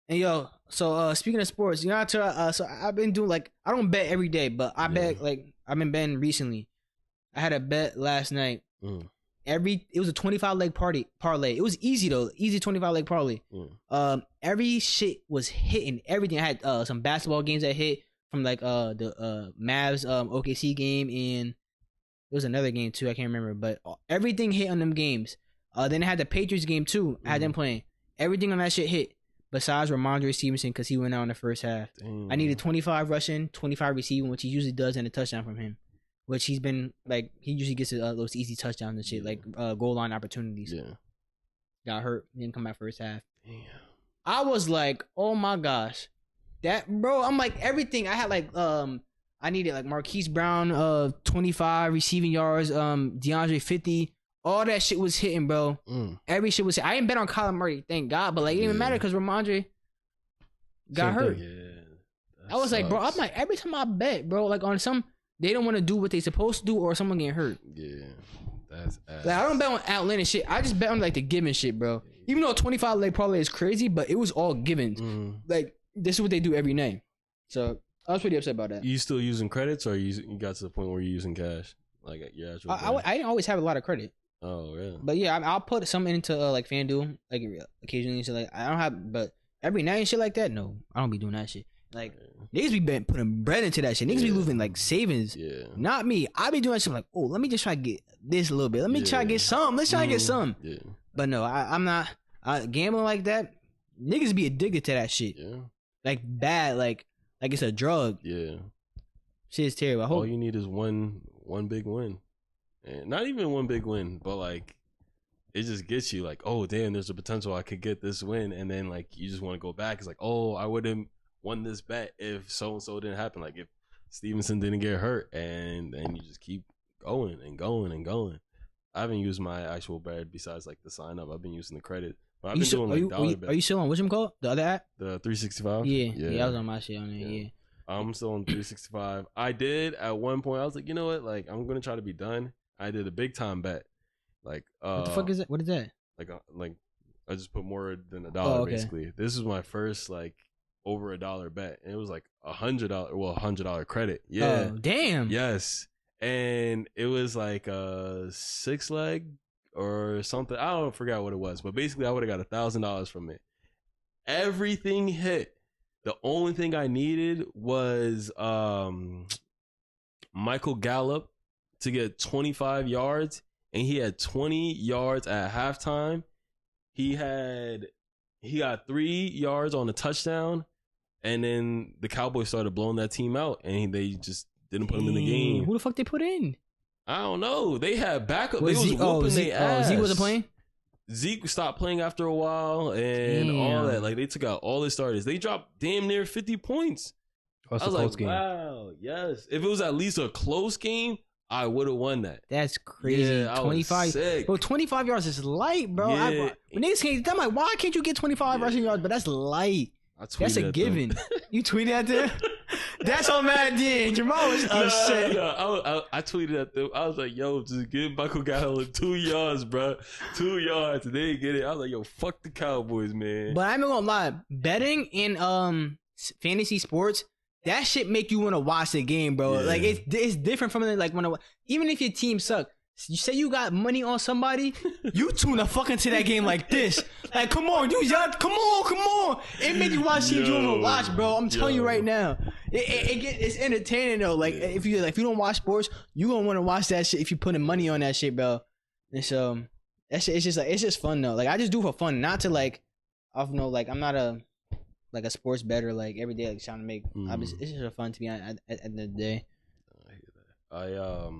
And yo, So speaking of sports, you know, so I've been doing like I don't bet every day, but I bet like I've been betting recently. I had a bet last night. It was a 25 leg parlay. It was easy though, easy 25 leg parlay. Every shit was hitting. Everything. I had some basketball games that hit from like the Mavs OKC game, and there was another game too. I can't remember, but everything hit on them games. Then I had the Patriots game too. I had them playing. Everything on that shit hit. Besides Ramondre Stevenson, because he went out in the first half. I needed 25 rushing, 25 receiving, which he usually does, and a touchdown from him. Which he's been like, he usually gets those easy touchdowns and shit, like goal line opportunities. Yeah. Got hurt, didn't come out first half. Damn. I was like, oh my gosh, that bro. I'm like everything. I had like I needed like Marquise Brown 25 receiving yards, DeAndre 50. All that shit was hitting, bro. Every shit was hitting. I ain't bet on Kyler Murray, thank God. But like, it didn't even matter because Ramondre got hurt. I was like, bro, I'm like, every time I bet, bro, like on some, they don't want to do what they supposed to do or someone getting hurt. Yeah, that's ass. Like, I don't bet on outlandish shit. I just bet on like the given shit, bro. Even though 25 leg parlay is crazy, but it was all givens. Like, this is what they do every night. So I was pretty upset about that. You still using credits, or you got to the point where you're using cash? Like your actual I didn't always have a lot of credit. Oh, really? But yeah, I'll put some into like FanDuel, like occasionally. So like, I don't have, but every night and shit like that, no, I don't be doing that shit. Like niggas be putting bread into that shit. Niggas be losing like savings. Yeah. Not me. I be doing shit like, oh, let me just try to get this a little bit. Let me try to get some. Let's try to get some. Yeah. But no, I'm not gambling like that. Niggas be addicted to that shit. Yeah. Like bad, like it's a drug. Yeah. Shit is terrible. All you need is one big win. And not even one big win, but like it just gets you like, oh damn, there's a potential I could get this win, and then like you just want to go back. It's like, oh, I would have won this bet if so and so didn't happen. Like if Stevenson didn't get hurt, and then you just keep going and going and going. I haven't used my actual bet besides like the sign up. I've been using the credit. But I've been doing like dollar bets. Are you still on what's it called? The other app? The 365? Yeah, I was on my shit on there, yeah. I'm still on 365. I did at one point, I was like, you know what? Like I'm gonna try to be done. I did a big time bet. Like what the fuck is it? What is that? Like I just put more than $1 basically. This is my first like over $1 bet, and it was like $100 credit. Yeah. Oh, damn. Yes. And it was like a 6 leg or something. I don't forget what it was, but basically I would have got $1,000 from it. Everything hit. The only thing I needed was Michael Gallup to get 25 yards, and he had 20 yards at halftime. He got 3 yards on a touchdown, and then the Cowboys started blowing that team out, and they just didn't put him in the game. Who the fuck they put in? I don't know. They had backup. They was whooping their ass. Zeke wasn't playing? Zeke stopped playing after a while, and all that. Like, they took out all the starters. They dropped damn near 50 points. I was like, game. Wow, yes. If it was at least a close game, I would have won that. That's crazy. Yeah, 25. Bro, 25 yards is light, bro. Yeah. When niggas can't, I'm like, why can't you get 25 rushing yards? But that's light. That's a given. You tweeted at them? That's all mad did. Jamal was upset. I tweeted at them. I was like, yo, just give Michael Gallup 2 yards, bro. 2 yards. And they didn't get it. I was like, yo, fuck the Cowboys, man. But I'm not gonna lie. Betting in fantasy sports, that shit make you want to watch the game, bro. Yeah. Like, it's different from like when even if your team suck. You say you got money on somebody, you tune the fuck into that game like this. Like, come on, come on. It make you watch teams you want to watch, bro. I'm telling you right now. It's entertaining though. Like if you don't watch sports, you gonna want to watch that shit if you putting money on that shit, bro. And so that shit, it's just fun though. Like I just do it for fun, not to like, I don't know, like I'm not a sports bettor like every day like trying to make. It's just fun to be at the end of the day. I hear that.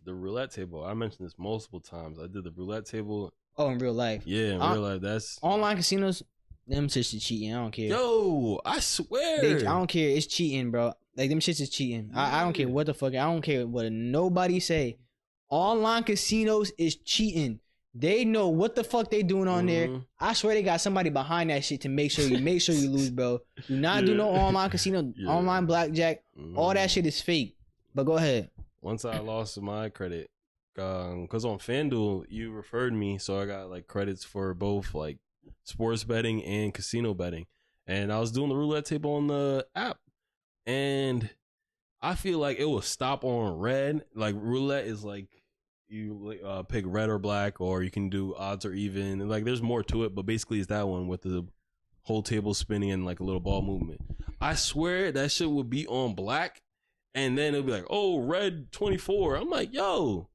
The roulette table. I mentioned this multiple times. I did the roulette table. Oh, in real life. Yeah, in real life. That's online casinos. Them shits is cheating. I don't care. Yo, I swear. I don't care. It's cheating, bro. Like them shits is cheating. I don't care what the fuck. I don't care what nobody say. Online casinos is cheating. They know what the fuck they doing on there. I swear they got somebody behind that shit to make sure you lose, bro. Do not do no online casino, online blackjack. All that shit is fake. But go ahead. Once I lost my credit, because on FanDuel, you referred me, so I got like credits for both like sports betting and casino betting. and I was doing the roulette table on the app, and I feel like it will stop on red. Like roulette is like you pick red or black, or you can do odds or even. And like there's more to it, but basically it's that one with the whole table spinning and like a little ball movement. I swear that shit would be on black, and then it'll be like, oh, red 24. I'm like, yo,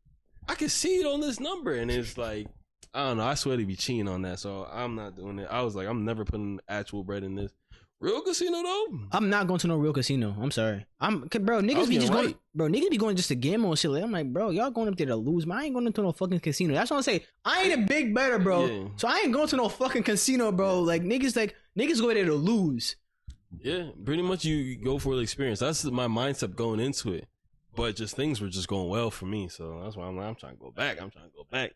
I can see it on this number, and it's like, I don't know. I swear to be cheating on that, so I'm not doing it. I was like, I'm never putting actual bread in this. Real casino though? I'm not going to no real casino. I'm sorry. Niggas be just going. Bro, niggas be going just to gamble and shit. Like, I'm like, bro, y'all going up there to lose. Man, I ain't going into no fucking casino. That's what I'm saying. I ain't a big better, bro. Yeah. So I ain't going to no fucking casino, bro. Like niggas go there to lose. Yeah, pretty much you go for the experience. That's my mindset going into it. But just things were just going well for me, so that's why I'm like, I'm trying to go back.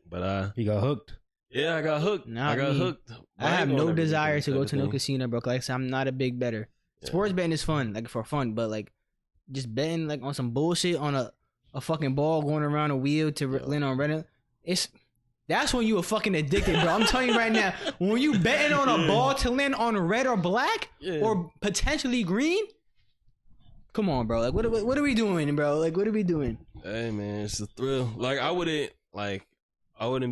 But he got hooked. Yeah, I got hooked. Hooked. I have no desire to go to no casino, bro. Like I said, I'm not a big better. Yeah. Sports betting is fun, like for fun, but like just betting like on some bullshit on a fucking ball going around a wheel to land on Reddit. That's when you were fucking addicted, bro. I'm telling you right now, when you betting on a ball to land on red or black or potentially green. Come on, bro. Like, what are we doing, bro? Like, what are we doing? Hey, man, it's a thrill. Like, I wouldn't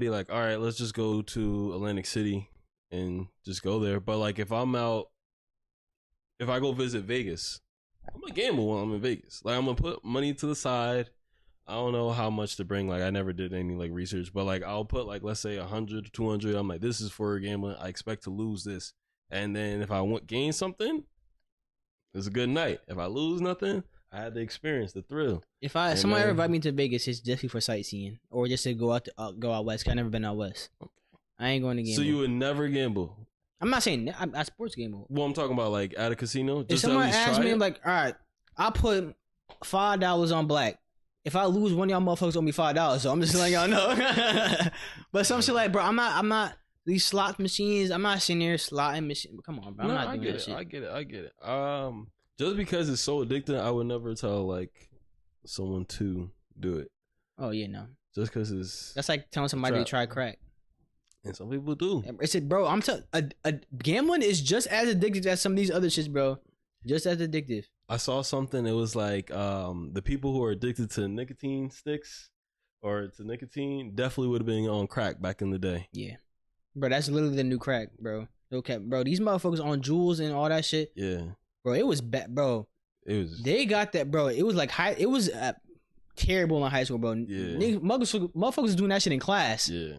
be like, all right, let's just go to Atlantic City and just go there. But like, if I go visit Vegas, I'm gonna gamble while I'm in Vegas. Like, I'm gonna put money to the side. I don't know how much to bring. Like, I never did any like research, but like, I'll put like, let's say 100 or 200. I'm like, this is for gambling. I expect to lose this, and then if I gain something. It's a good night. If I lose nothing, I had the experience, the thrill. If someone ever invite me to Vegas, it's definitely for sightseeing or just to go out west. 'Cause I never been out west. Okay. I ain't going to gamble. So you would never gamble? I'm not saying I sports gamble. Well, I'm talking about like at a casino. Just if someone asks me, I'm like, all right, I put $5 on black. If I lose, one of y'all motherfuckers owe me $5. So I'm just letting y'all know. But some shit like, bro, I'm not. These slot machines, I'm not sitting there slotting machine. Come on, bro. I'm not doing that shit. I get it. Just because it's so addicting, I would never tell like someone to do it. Oh yeah, no. Just because that's like telling somebody to try crack. And some people do. It's it, bro. I'm telling. Gambling is just as addictive as some of these other shits, bro. Just as addictive. I saw something. It was like the people who are addicted to nicotine sticks or to nicotine definitely would have been on crack back in the day. Yeah. Bro, that's literally the new crack, bro. Okay, bro, these motherfuckers on Juuls and all that shit. Yeah, bro, it was bad, bro. It was. They got that, bro. It was like it was terrible in high school, bro. Yeah, motherfuckers doing that shit in class. Yeah,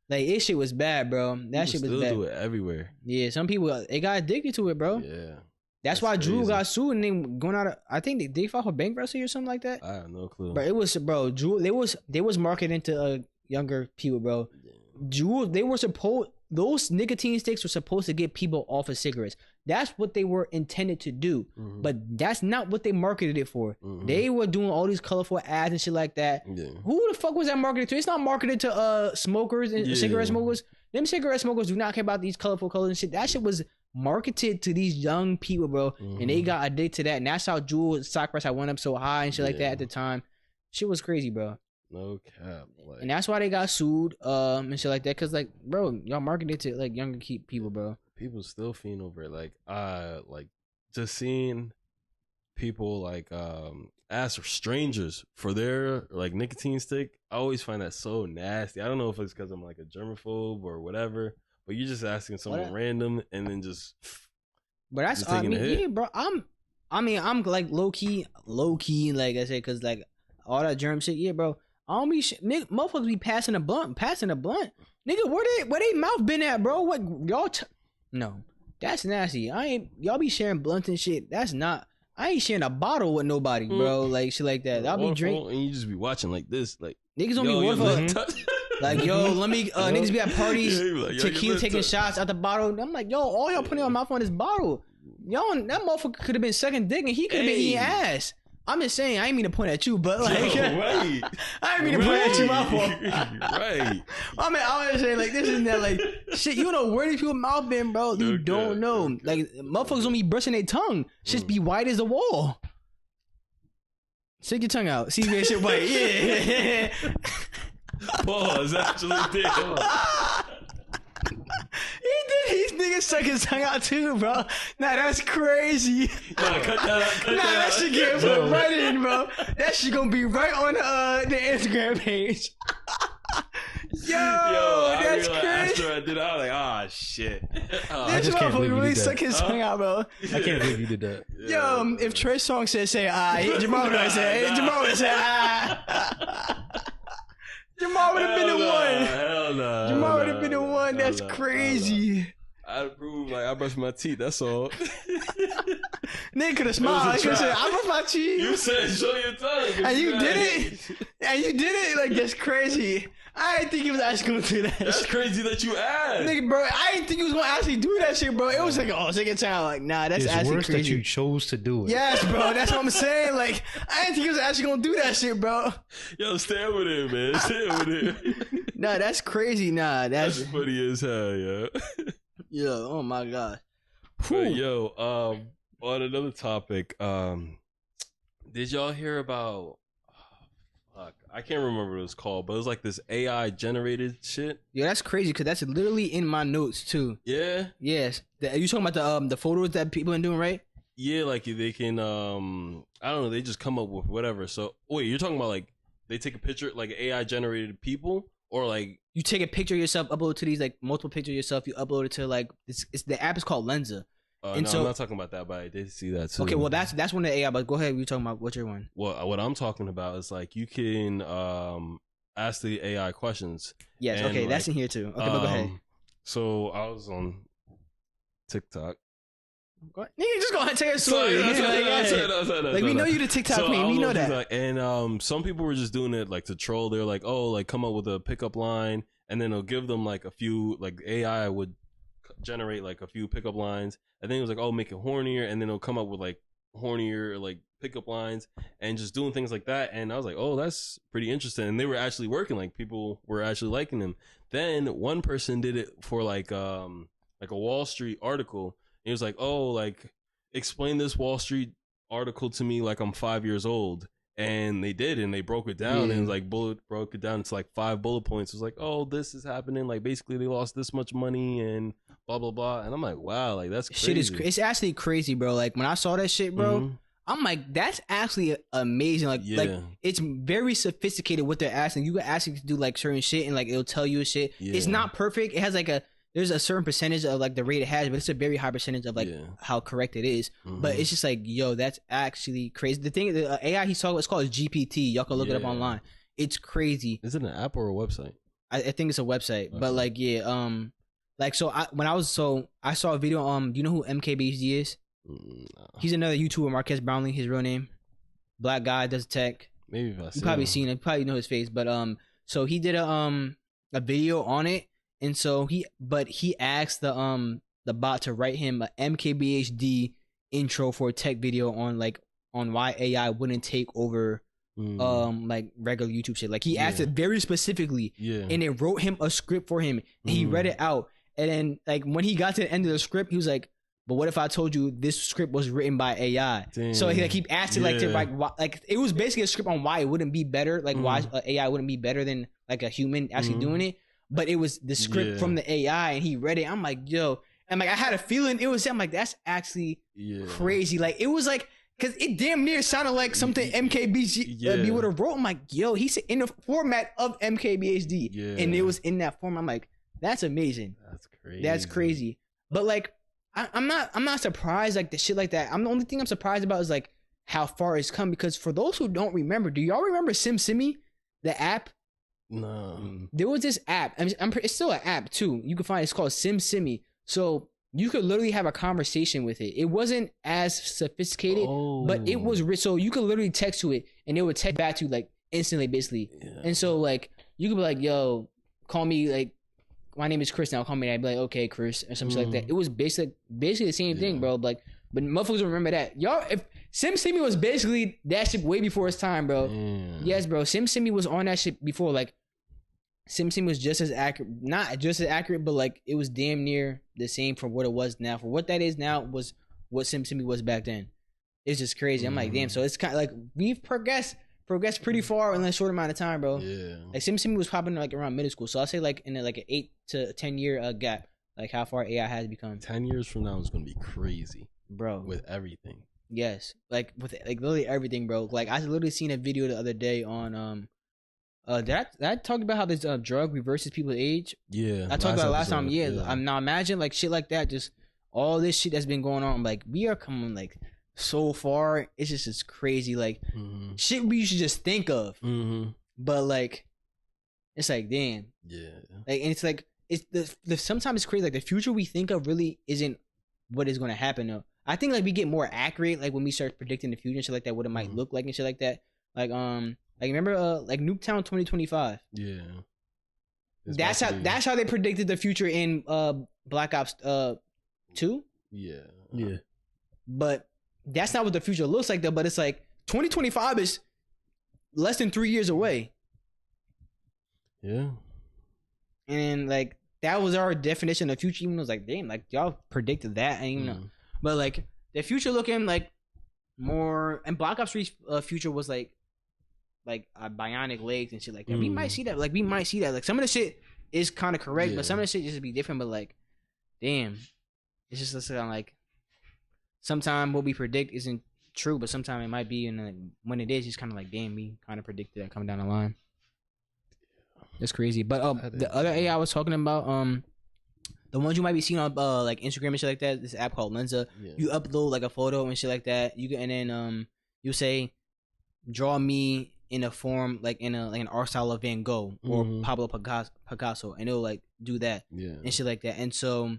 like this shit was bad, bro. That shit was bad. Still do it everywhere. Yeah, some people they got addicted to it, bro. Yeah, that's why Juul got sued and then going out. I think they filed for bankruptcy or something like that. I have no clue. But it was, bro. Juul, they was marketing to younger people, bro. Yeah. Juul, those nicotine sticks were supposed to get people off of cigarettes. That's what they were intended to do. Mm-hmm. But that's not what they marketed it for. Mm-hmm. They were doing all these colorful ads and shit like that. Yeah. Who the fuck was that marketed to? It's not marketed to smokers and cigarette smokers. Them cigarette smokers do not care about these colorful colors and shit. That shit was marketed to these young people, bro. Mm-hmm. And they got addicted to that. And that's how Juul's stock price went up so high and shit like that at the time. Shit was crazy, bro. No cap. Like, and that's why they got sued and shit like that. Cause like, bro, y'all marketed to like younger people, bro. People still fiend over it. Like just seeing people like ask strangers for their like nicotine stick. I always find that so nasty. I don't know if it's because I'm like a germaphobe or whatever, but you're just asking someone random and then just. But that's yeah, bro. I'm like low key, like I said, cause like all that germ shit, yeah, bro. I don't be motherfuckers be passing a blunt, nigga. Where they mouth been at, bro? What y'all? No, that's nasty. Y'all be sharing blunts and shit. That's not. I ain't sharing a bottle with nobody, bro. Like shit like that. I'll be drinking, and you just be watching like this, like niggas don't be worth like yo, let me niggas be at parties, like, tequila taking shots out the bottle. I'm like, yo, all y'all putting your mouth on this bottle. Y'all, that motherfucker could have been sucking dick and he could have been eating ass. I'm just saying, I ain't mean to point at you, but like, right. I ain't mean to point at you, my fault. Right. I mean, I was saying, like, this is that, like, shit, you don't know where these people mouth been, bro. You don't know. Okay. Like, motherfuckers don't be brushing their tongue. Shit be white as a wall. Stick your tongue out. See me shit white. Yeah. Pause, actually did. He nigga stuck his tongue out too, bro. Nah, that's crazy. Nah, cut that out. Nah, that shit get put right in, bro. That shit gonna be right on the Instagram page. Yo, that's crazy. After I did it, I was like, ah, shit. I This just can't believe motherfucker you really did stuck that. his tongue out, bro. I can't believe you did that. Yo, if Trey Songz say, Jamal would have said, Jamal would have said, Jamal would have been the one. Hell no. Jamal would have been the one. That's crazy. I'd approve, like, I brush my teeth, that's all. Nigga could have smiled. He could have said, I brush my teeth. You said, show your tongue. And you did it. And you did it. Like, that's crazy. I didn't think he was actually going to do that. That's shit. crazy that you asked. Nigga, bro, I didn't think he was going to actually do that shit, bro. It was like, oh, second time. Like, nah, that's It's actually worse crazy. that you chose to do it. Yes, bro. That's what I'm saying. Like, I didn't think he was actually going to do that shit, bro. Yo, stay with it, man. Stay with it. Nah, that's crazy. Nah, That's funny as hell, yo. Yo, oh my god. But yo, on another topic, did y'all hear about? Fuck, I can't remember what it was called, but it was like this AI generated shit. Yo, that's crazy because that's literally in my notes too. Yeah, Yes, you talking about the photos that people are doing, right? yeah, like they can, I don't know, they just come up with whatever. So wait, you're talking about like they take a picture, like AI generated people, or like You take a picture of yourself, upload it to these like multiple pictures of yourself. You upload it to like it's the app is called Lensa. And no, so- I'm not talking about that, but I did see that too. Okay, well that's one of the AI. But go ahead, you talking about what's your one? Well, what I'm talking about is like you can ask the AI questions. Yes, And, okay, that's like, in here too. Okay, but go ahead. So I was on TikTok. Nigga, just go ahead and tell your story. Like we know you the TikTok So queen. I We was know on that. TikTok, and some people were just doing it like to troll. They're like, oh, like come up with a pickup line, and then it'll give them like a few. Like AI would generate like a few pickup lines, and then it was like, oh, make it hornier, and then it'll come up with like hornier like pickup lines, and just doing things like that. And I was like, oh, that's pretty interesting. And they were actually working. Like people were actually liking them. Then one person did it for like a Wall Street article. He was like, oh, like, explain this Wall Street article to me like I'm 5 years old. And they did, and they broke it down, and like broke it down to like 5 bullet points. It was like, oh, this is happening. Like, basically, they lost this much money and blah, blah, blah. And I'm like, wow, like, that's crazy. Shit is it's actually crazy, bro. Like, when I saw that shit, bro, Mhm. I'm like, that's actually amazing. Like, Yeah. like it's very sophisticated what they're asking. You can ask it to do like certain shit, and like it'll tell you shit. It's Yeah. not perfect. It has like there's a certain percentage of like the rate it has, but it's a very high percentage of like Yeah. how correct it is. Mhm. But it's just like, yo, that's actually crazy. The thing, the AI he's talking, it's called GPT. Y'all can look it up Yeah. online. It's crazy. Is it an app or a website? I think it's a website, Okay. but like, yeah, like so I saw a video. Do you know who MKBHD is? No. He's another YouTuber, Marquez Brownlee, his real name. Black guy, does tech. Maybe if I see You probably him. seen it, probably know his face. But so he did a video on it, and so he asked the bot to write him a MKBHD intro for a tech video on why AI wouldn't take over like regular YouTube shit. Like he asked Yeah. it very specifically, Yeah. and it wrote him a script for him, and he read it out. And then like when he got to the end of the script, he was like, but what if I told you this script was written by AI? So he like asked it like to Yeah. like it was basically a script on why it wouldn't be better, like why AI wouldn't be better than like a human actually doing it. But it was the script Yeah. from the AI, and he read it. I'm like, yo, and like I had a feeling it was. I'm like, that's actually Yeah. crazy. Like it was like, cause it damn near sounded like something MKBHD Yeah. would have wrote. I'm like, yo, he said in the format of MKBHD, Yeah. and it was in that form. I'm like, that's amazing. That's crazy. That's crazy. But like, I'm not surprised like the shit like that. The only thing I'm surprised about is like how far it's come. Because for those who don't remember, do y'all remember SimSimi, the app? No. There was this app. It's still an app too. You can find it's called SimSimi. So you could literally have a conversation with it. It wasn't as sophisticated, but it was so you could literally text to it, and it would text back to you like instantly, basically. Yeah. And so like you could be like, "Yo, call me like." My name is Chris now. Call me that. I'd be like, okay, Chris, or something like that. It was basically the same thing, bro. Like, but motherfuckers don't remember that. Y'all, if SimSimi was basically that shit way before its time, bro. Damn. Yes, bro. SimSimi was on that shit before. Like, SimSimi was just as accurate, not just as accurate, but like it was damn near the same for what it was now. For what that is now was what SimSimi was back then. It's just crazy. I'm like, damn. So it's kind of like we've progressed pretty far in a short amount of time, bro. Yeah. Like SimSimi was popping like around middle school, so I'll say like in like an 8 to 10 year gap. like how far AI has become. 10 years from now is gonna be crazy, bro. With everything. Yes, like with like literally everything, bro. Like I literally seen a video the other day on did I talk about how this drug reverses people's age? Yeah, I talked about it last time. Yeah, yeah. Now imagine like shit like that. Just all this shit that's been going on. Like we are coming like so far. It's just crazy. Like shit we should just think of. But like, it's like damn. Yeah. Like and it's like it's the sometimes it's crazy. Like the future we think of really isn't what is going to happen though. I think like we get more accurate like when we start predicting the future and shit like that, what it might look like and shit like that. Like remember like Nuketown 2025. Yeah. That's how they predicted the future in Black Ops 2. Yeah. Yeah. But that's not what the future looks like though. But it's like 2025 is less than 3 years away. Yeah. And like that was our definition of future. Even was like, damn, like y'all predicted that. And you know, but like the future looking like more. And Black Ops 3 future was like bionic legs and shit like that. We might see that. Like we might see that. Like some of the shit is kind of correct, but some of the shit just be different. But like, damn, it's just kind of like sometimes what we predict isn't true, but sometimes it might be. And like, when it is, it's kind of like, damn, we kind of predicted that coming down the line. That's crazy. But the other AI I was talking about, the ones you might be seeing on like Instagram and shit like that. This app called Lensa. Yeah. You upload like a photo and shit like that. You can and then you say, draw me in a form like in a like an art style of Van Gogh or Pablo Picasso, and it'll like do that and shit like that. And so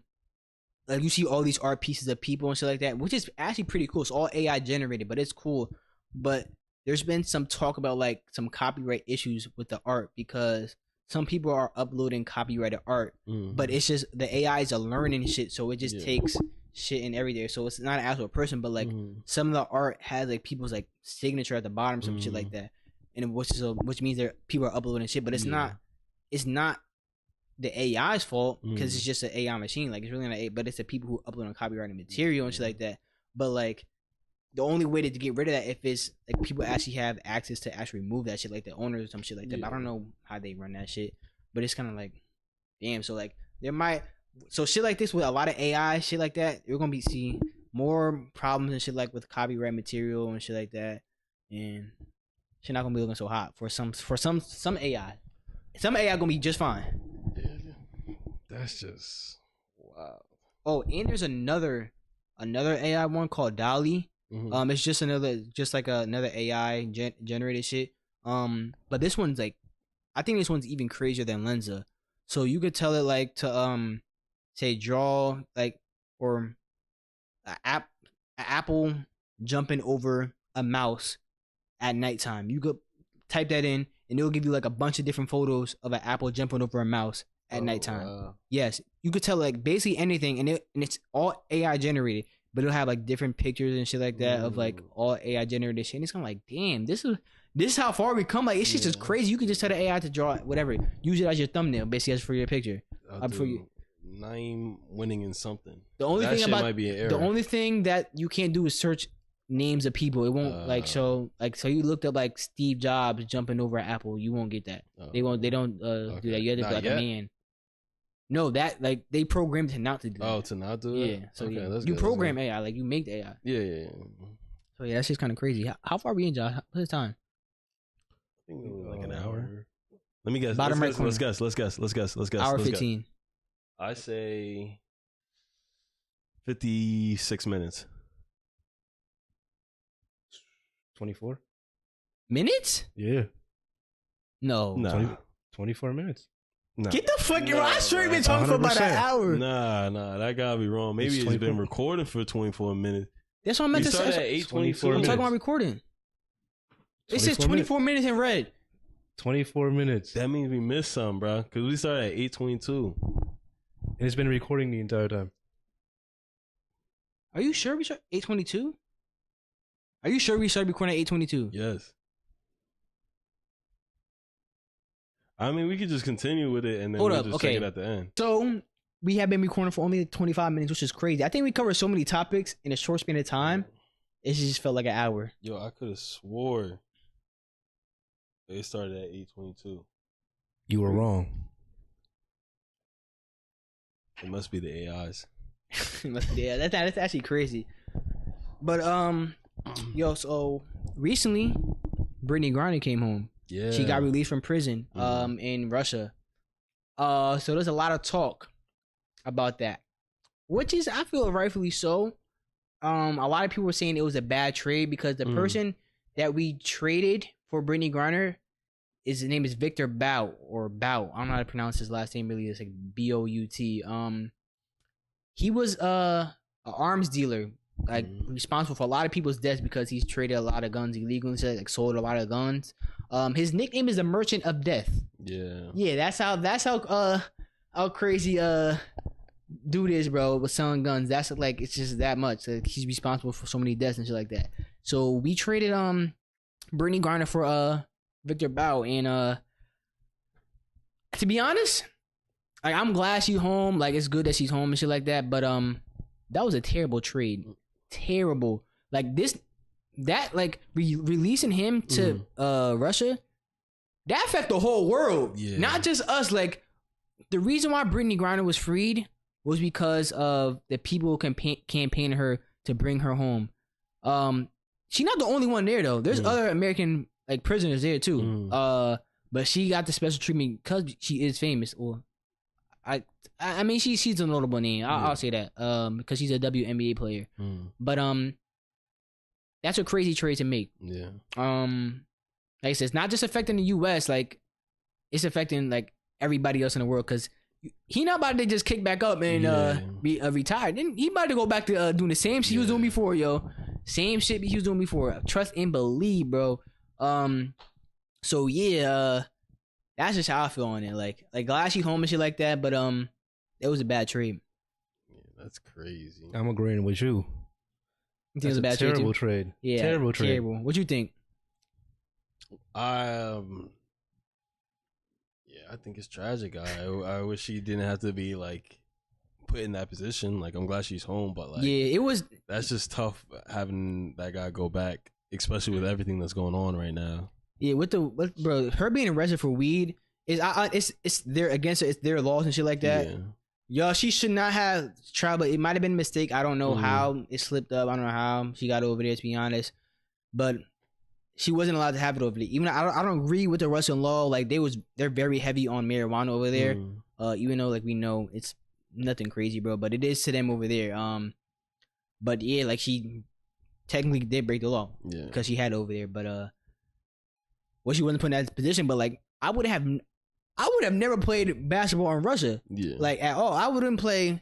like you see all these art pieces of people and shit like that, which is actually pretty cool. It's all AI generated, but it's cool. But there's been some talk about like some copyright issues with the art because some people are uploading copyrighted art, but it's just the AIs are learning shit, so it just takes shit in every day. So it's not an actual person, but like some of the art has like people's like signature at the bottom, some shit like that, and which means that people are uploading shit, but it's not the AI's fault because it's just an AI machine. Like it's really not AI, but it's the people who upload on copyrighted material and shit like that. But like the only way to get rid of that if it's like people actually have access to actually remove that shit, like the owners or some shit like that. But I don't know how they run that shit. But it's kind of like, damn. So like so shit like this with a lot of AI shit like that, you're gonna be seeing more problems and shit like with copyright material and shit like that, and shit not gonna be looking so hot for some AI. Some AI gonna be just fine. Yeah, that's just wow. Oh, and there's another AI one called Dolly. It's just another AI generated shit. But this one's like, I think this one's even crazier than Lensa. So you could tell it like to say draw like or an apple jumping over a mouse at nighttime. You could type that in and it'll give you like a bunch of different photos of an apple jumping over a mouse at nighttime. Wow. Yes, you could tell like basically anything, and it's all AI generated. But it'll have like different pictures and shit like that of like all AI generated shit. And it's kind of like, damn, this is how far we come. Like, it's just crazy. You can just tell the AI to draw whatever. Use it as your thumbnail, basically, as for your picture. For you. 9 winning in something. The only that thing about might be an error. The only thing that you can't do is search names of people. It won't like show like so. You looked up like Steve Jobs jumping over an apple. You won't get that. They don't do that. You have to be like a man. No, that like they programmed it not to do that. Oh, to not do it? Yeah. So you program AI, like you make the AI. Yeah. So yeah, that's just kind of crazy. How far are we in, Josh? What's the time? I think like an hour. Let me guess. Bottom right corner. Let's guess. Hour 15. I say 56 minutes. 24 minutes? Yeah. No. 24 minutes. No. Get the fuck out! I sure been talking 100%. For about an hour. Nah, that gotta be wrong. Maybe it's been recording for 24 minutes. That's what I meant to say. At 8:24. I'm talking about recording. It says 24 minutes in red. 24 minutes. That means we missed some, bro. Because we started at 8:22. And it's been recording the entire time. Are you sure we started 8:22? Are you sure we started recording at 8:22? Yes. I mean, we could just continue with it and then we'll just take it at the end. So we have been recording for only 25 minutes, which is crazy. I think we covered so many topics in a short span of time. It just felt like an hour. Yo, I could have swore it started at 8:22. You were wrong. It must be the AIs. It must be the AI. That's actually crazy. But so recently, Brittany Griner came home. Yeah, she got released from prison in Russia. So there's a lot of talk about that, which is, I feel, rightfully so. A lot of people were saying it was a bad trade because the person that we traded for Brittany Griner, his name is Victor Bout. I don't know how to pronounce his last name. Really, it's like Bout. He was an arms dealer, like responsible for a lot of people's deaths because he's traded a lot of guns illegally, so like sold a lot of guns. His nickname is the Merchant of Death. Yeah, that's how crazy dude is, bro, with selling guns. That's like, it's just that much. Like, he's responsible for so many deaths and shit like that. So we traded Brittany Griner for Victor Bout, and to be honest, like, I'm glad she's home. Like, it's good that she's home and shit like that. But that was a terrible trade. Terrible. Like releasing him to Russia, that affect the whole world, not just us. Like, the reason why Brittany Griner was freed was because of the people campaigning her to bring her home. She's not the only one there though. There's other American like prisoners there too. But she got the special treatment because she is famous. Well, I mean, she's a notable name. I'll say that. Because she's a WNBA player. But that's a crazy trade to make. Yeah. Like I said, it's not just affecting the U.S. Like, it's affecting like everybody else in the world, because he not about to just kick back up and be retired. Then he about to go back to doing the same shit he was doing before, yo. Same shit he was doing before. Trust and believe, bro. So yeah, that's just how I feel on it. Like glad she home and shit like that, but it was a bad trade. Yeah, that's crazy. I'm agreeing with you. You think it was a bad terrible trade? Yeah, terrible trade. Terrible. What you think? I think it's tragic. I wish she didn't have to be like put in that position. Like, I'm glad she's home, but like, it was. That's just tough having that guy go back, especially with everything that's going on right now. Yeah, bro, her being arrested for weed is it's their against it. It's their laws and shit like that. Yo, she should not have traveled. It might have been a mistake. I don't know how it slipped up. I don't know how she got over there, to be honest. But she wasn't allowed to have it over there. Even I don't agree with the Russian law. Like, they're very heavy on marijuana over there. Even though, like, we know it's nothing crazy, bro, but it is to them over there. But yeah, like, she technically did break the law because she had it over there. But well, she wasn't put in that position. But like, I would have never played basketball in Russia, like, at all. I wouldn't play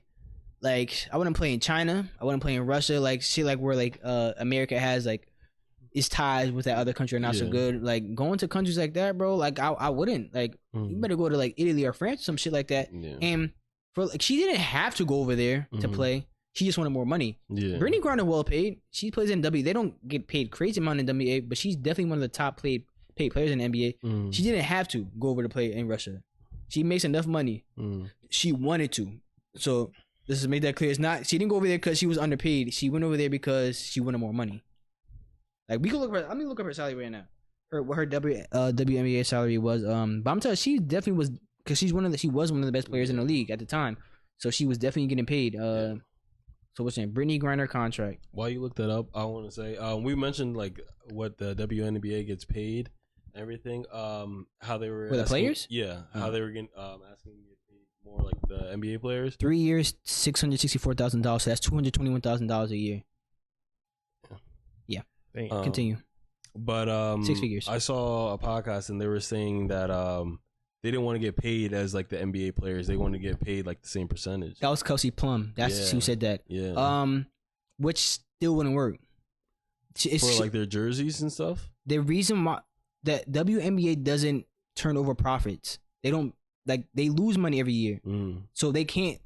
in China. I wouldn't play in Russia, like shit, like where like America has like its ties with that other country are not so good. Like, going to countries like that, bro, like I wouldn't. Like, you better go to like Italy or France or some shit like that. And for like, she didn't have to go over there to play. She just wanted more money. Brittany Griner well paid. She plays in WNBA. They don't get paid crazy amount in WNBA, but she's definitely one of the top paid players in the NBA. She didn't have to go over to play in Russia. She makes enough money. She wanted to. So this is make that clear. It's not. She didn't go over there because she was underpaid. She went over there because she wanted more money. Like, we could look at her. Let me look up her salary right now. What her WNBA salary was. But I'm telling you, she definitely was, because she was one of the best players in the league at the time. So she was definitely getting paid. So what's that? Brittany Griner contract. While you look that up, I want to say we mentioned like what the WNBA gets paid, everything. How they were for the players. How they were getting asking to get paid more like the NBA players. 3 years, $664,000. So that's $221,000 a year. Continue. But 6 figures. I saw a podcast and they were saying that they didn't want to get paid as like the NBA players. They wanted to get paid like the same percentage. That was Kelsey Plum. That's who said that. Which still wouldn't work. For like their jerseys and stuff. The reason why that WNBA doesn't turn over profits, they don't, like, they lose money every year. So they can't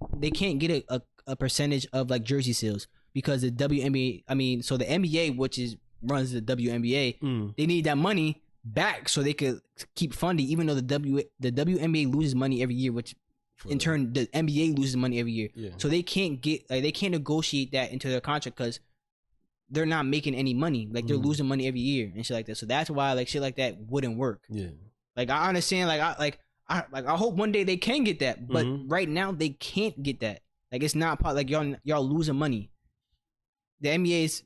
get a percentage of like jersey sales, because the WNBA, I mean, so the NBA, which runs the WNBA, they need that money back so they could keep funding, even though the WNBA loses money every year, which in turn the NBA loses money every year. So they can't negotiate that into their contract because they're not making any money. Like, they're losing money every year and shit like that. So that's why like shit like that wouldn't work. Like, I understand. I hope one day they can get that, but right now they can't get that. Like it's not like y'all losing money. The NBA is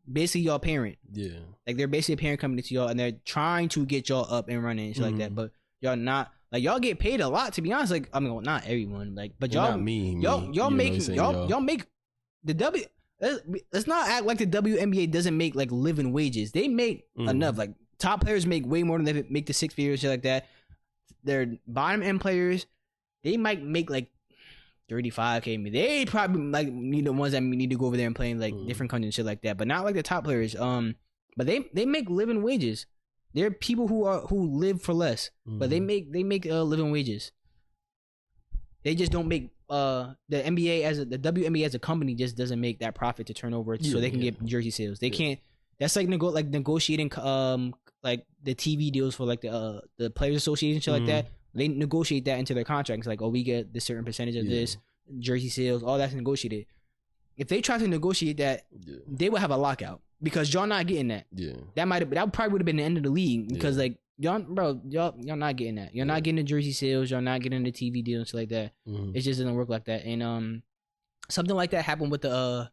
basically y'all parent. Yeah. Like they're basically a parent company to y'all, and they're trying to get y'all up and running and shit like that. But y'all not like y'all get paid a lot, to be honest. Like I mean, well, not everyone. Like, but y'all, not me. Y'all make y'all make the W. Let's not act like the WNBA doesn't make like living wages. They make enough. Like top players make way more than they make the 6 figures, shit like that. Their bottom end players, they might make like 35K. They probably like need the ones that need to go over there and play in like different countries and shit like that. But not like the top players. But they make living wages. There are people who live for less, but they make living wages. They just don't make the NBA the WNBA as a company just doesn't make that profit to turn over so they can get jersey sales. They can't. That's like negotiating like the TV deals for like the Players Association, shit like that. They negotiate that into their contracts. Like, oh, we get this certain percentage of this jersey sales. All that's negotiated. If they try to negotiate that, they would have a lockout because y'all not getting that. Yeah, that probably would have been the end of the league because like y'all not getting that. You're not getting the jersey sales. You're not getting the TV deal and shit like that. It just doesn't work like that. And something like that happened with the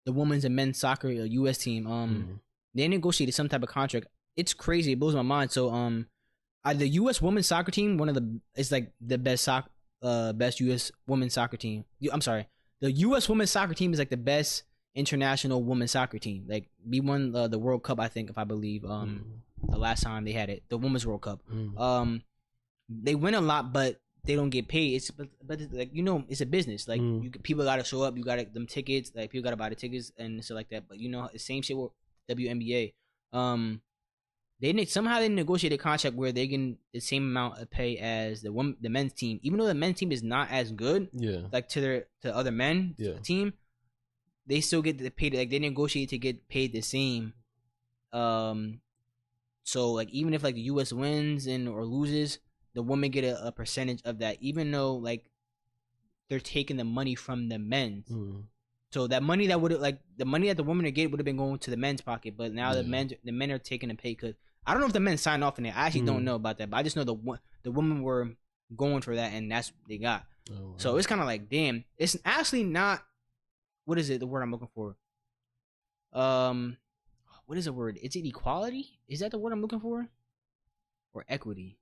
women's and men's soccer U.S. team. They negotiated some type of contract. It's crazy. It blows my mind. So the U.S. women's soccer team, it's like the best U.S. women's soccer team. I'm sorry. The U.S. women's soccer team is like the best international women's soccer team. Like we won the World Cup, I think, if I believe. The last time they had it, the Women's World Cup. They win a lot, but they don't get paid. But like it's a business. Like people got to show up. You got to them tickets. Like people got to buy the tickets and stuff like that. But the same shit with WNBA. Somehow they negotiated a contract where they get the same amount of pay as the men's team, even though the men's team is not as good. Yeah, like to other men team, they still get paid. Like they negotiate to get paid the same. So like even if like the U.S. wins or loses, the women get a percentage of that, even though like they're taking the money from the men's. So that money that the money that the women would get would have been going to the men's pocket, but now the men are taking a pay cut. I don't know if the men signed off on it. I actually don't know about that, but I just know the women were going for that, and that's what they got. Oh, wow. So it's kind of like, damn, it's actually not. What is it? The word I'm looking for? What is the word? Is it equality? Is that the word I'm looking for? Or equity?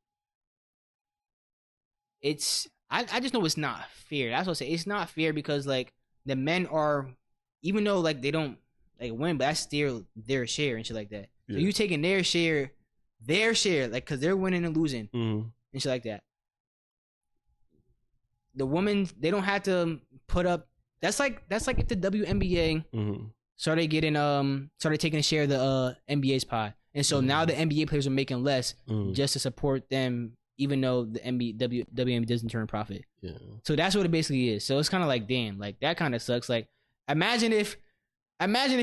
I just know it's not fair. That's what I say. It's not fair because like the men are, even though like they don't like win, but that's still their share and shit like that. Yeah. So you taking their share, like because they're winning and losing and shit like that. The women, they don't have to put up. That's like if the WNBA started taking a share of the NBA's pie, and so now the NBA players are making less just to support them, even though the WNBA doesn't turn a profit. Yeah. So that's what it basically is. So it's kind of like, damn, like that kind of sucks. Like imagine if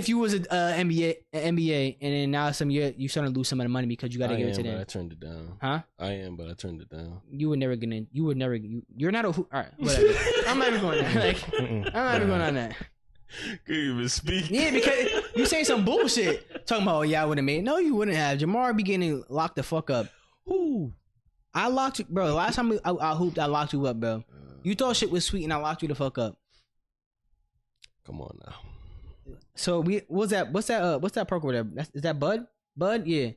you was an NBA, and then now you starting to lose some of the money because you got to give it to them. I turned it down. Huh? I am, but I turned it down. You're not a all right, whatever. I'm not even going there. Like I'm not even going on that. Couldn't even speak. Yeah, because you saying some bullshit. Talking about, I would have made. No, you wouldn't have. Jamar be getting locked the fuck up. Who? I locked you, bro. Last time I hooped, I locked you up, bro. You thought shit was sweet, and I locked you the fuck up. Come on now. So what's that perk over there? Is that Bud? Bud, yeah.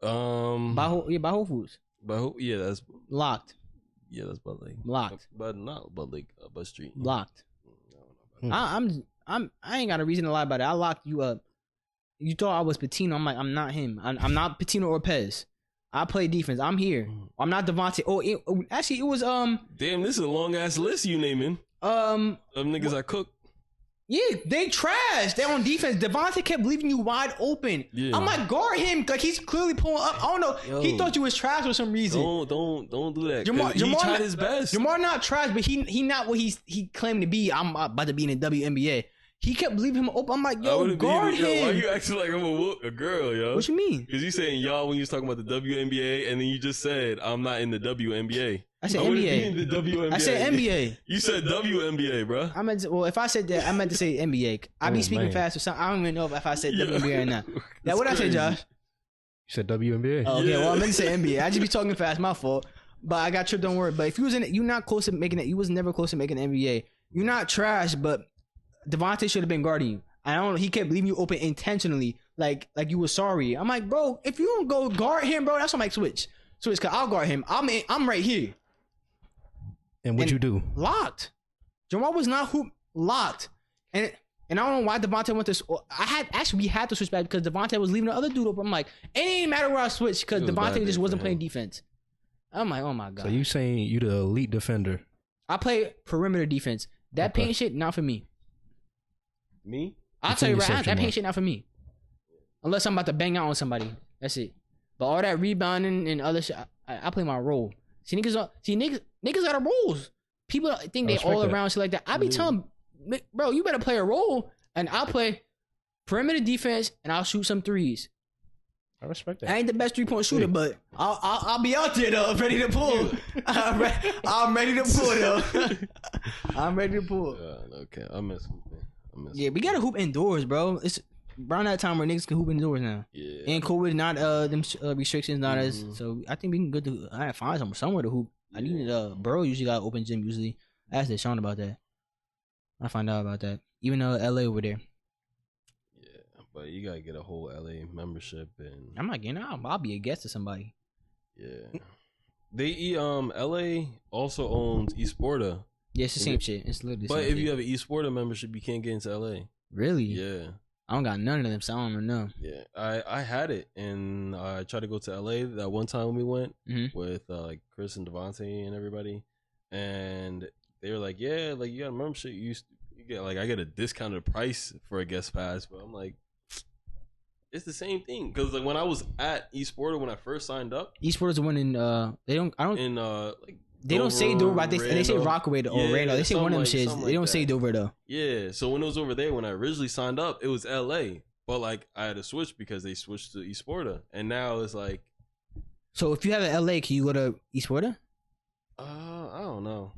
By Whole Foods. That's locked. Yeah, that's Bud Lake. Locked. Not Bud Lake, Bud Street. Locked. I ain't got a reason to lie about it. I locked you up. You thought I was Patino. I'm like, I'm not him. I'm not Patino or Pez. I play defense. I'm here. I'm not Devontae. Actually, it was Damn, this is a long ass list you naming. Of niggas I cook. Yeah, they trash. They're on defense. Devontae kept leaving you wide open. Yeah. I'm like, guard him. Like he's clearly pulling up. I don't know. Yo, he thought you was trash for some reason. Don't do that. He tried his best. Jamar not trash, but he not what he claimed to be. I'm about to be in the WNBA. He kept leaving him open. I'm like, guard him. Why you acting like I'm a girl, yo? What you mean? Because you saying y'all when you was talking about the WNBA, and then you just said I'm not in the WNBA. I said NBA. In the WNBA. I said NBA. You said WNBA, bro. If I said that, I meant to say NBA. I be speaking fast or something. I don't even know if I said WNBA or not. What did I say, Josh? You said WNBA. Oh, okay, well I meant to say NBA. I just be talking fast. My fault. but I got tripped. Don't worry. But if you was in it, you're not close to making it. You was never close to making the NBA. You're not trash, but Devontae should have been guarding you. I don't know. He kept leaving you open intentionally, like you were sorry. I'm like, bro, if you don't go guard him, bro, that's what I'm like, switch, cause I'll guard him. I'm right here. And what'd you do? Locked. Jamal was not locked, and I don't know why Devontae went to. We had to switch back because Devontae was leaving the other dude open. I'm like, it ain't matter where I switch because Devontae just wasn't playing defense. I'm like, oh my god. So you saying you the elite defender? I play perimeter defense. That paint shit not for me. Me? I'll tell you right now, that paint shit not for me. Unless I'm about to bang out on somebody. That's it. But all that rebounding and other shit, I play my role. Niggas got a roles. People think they all around shit like that. I be telling, bro, you better play a role, and I'll play perimeter defense, and I'll shoot some threes. I respect that. I ain't the best 3-point shooter, but I'll be out there though, ready to pull. I'm ready to pull though. I'm ready to pull. Okay, I miss hooping. Yeah, we gotta hoop indoors, bro. It's around that time where niggas can hoop indoors now. Yeah. And COVID, not them restrictions, not as. So I think we can go to. I find somewhere to hoop. I needed Borough usually got open gym usually. I asked Sean about that. I find out about that. Even though LA over there. Yeah, but you gotta get a whole LA membership and. I'm not getting out. I'll be a guest to somebody. Yeah. LA also owns Esporta. Yeah, it's the same shit. It's literally the same But if shit. you have an Esporta membership, you can't get into LA. Really? Yeah. I don't got none of them, so I don't know. Yeah, I had it, and I tried to go to LA that one time when we went with like Chris and Devontae and everybody, and they were like, "Yeah, like you got a membership, you get like I get a discounted price for a guest pass," but I'm like, it's the same thing because like when I was at Esporta when I first signed up, Esporta's the one in they don't say Dover, but they say Rockaway or Randall. They say one of them shits. They don't say Dover though. Yeah, so when it was over there, when I originally signed up, it was LA. But like I had to switch because they switched to Esporta. And now it's like. So if you have an LA, can you go to Esporta? I don't know.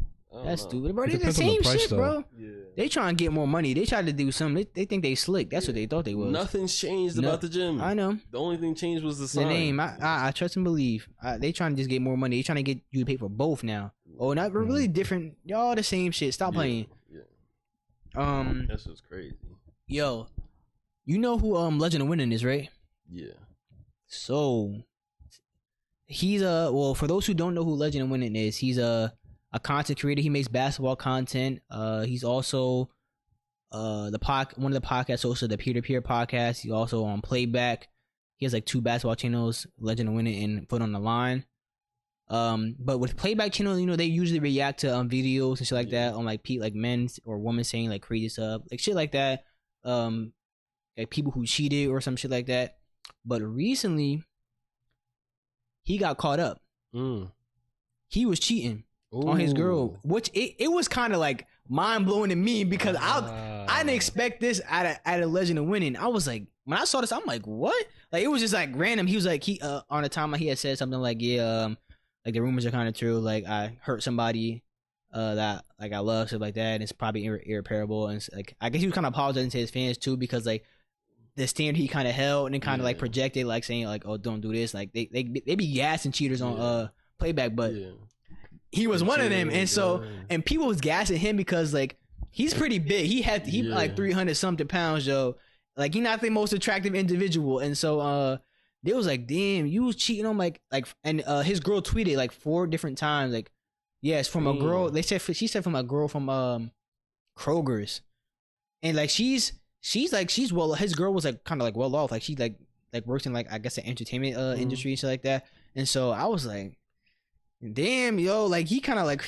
That's stupid, bro. They the same shit, bro. Yeah. They trying to get more money. They try to do something. They think they slick. That's what they thought they was. Nothing's changed about the gym. I know. The only thing changed was the sign. The name. I trust and believe. They trying to just get more money. They trying to get you to pay for both now. Oh, not really different. Y'all the same shit. Stop playing. Yeah. That's just crazy. Yo, you know who Legend of Winning is, right? Yeah. So he's well, for those who don't know who Legend of Winning is, he's a content creator. He makes basketball content. He's also one of the podcast hosts of the Peer to Peer podcast. He's also on Playback. He has like 2 basketball channels, Legend of Winning and Foot on the Line. But with Playback channel, you know, they usually react to videos and shit like that on like men or women saying like crazy stuff, like shit like that. Like people who cheated or some shit like that. But recently, he got caught up. He was cheating on his girl, which it was kind of like mind blowing to me because I didn't expect this out of Legend of Winning. I was like, when I saw this, I'm like, what? Like it was just like random. He was like, on a timeline he had said something like, like the rumors are kind of true. Like I hurt somebody that like I love, stuff like that. And it's probably irreparable. And it's like I guess he was kind of apologizing to his fans too because like the standard he kind of held and then kind of like projected, like saying like, oh, don't do this. Like they be gassing cheaters on Playback, but he was one of them. And so and people was gassing him because like he's pretty big. He like 300 something pounds, yo. Like he not the most attractive individual, and so they was like, damn, you was cheating on like and his girl tweeted like 4 different times, like, yes, from a girl. She said from a girl from Kroger's, and like she's well, his girl was like kind of like well off, like she like works in like I guess the entertainment industry and shit like that. And so I was like, damn, yo, like he kind of like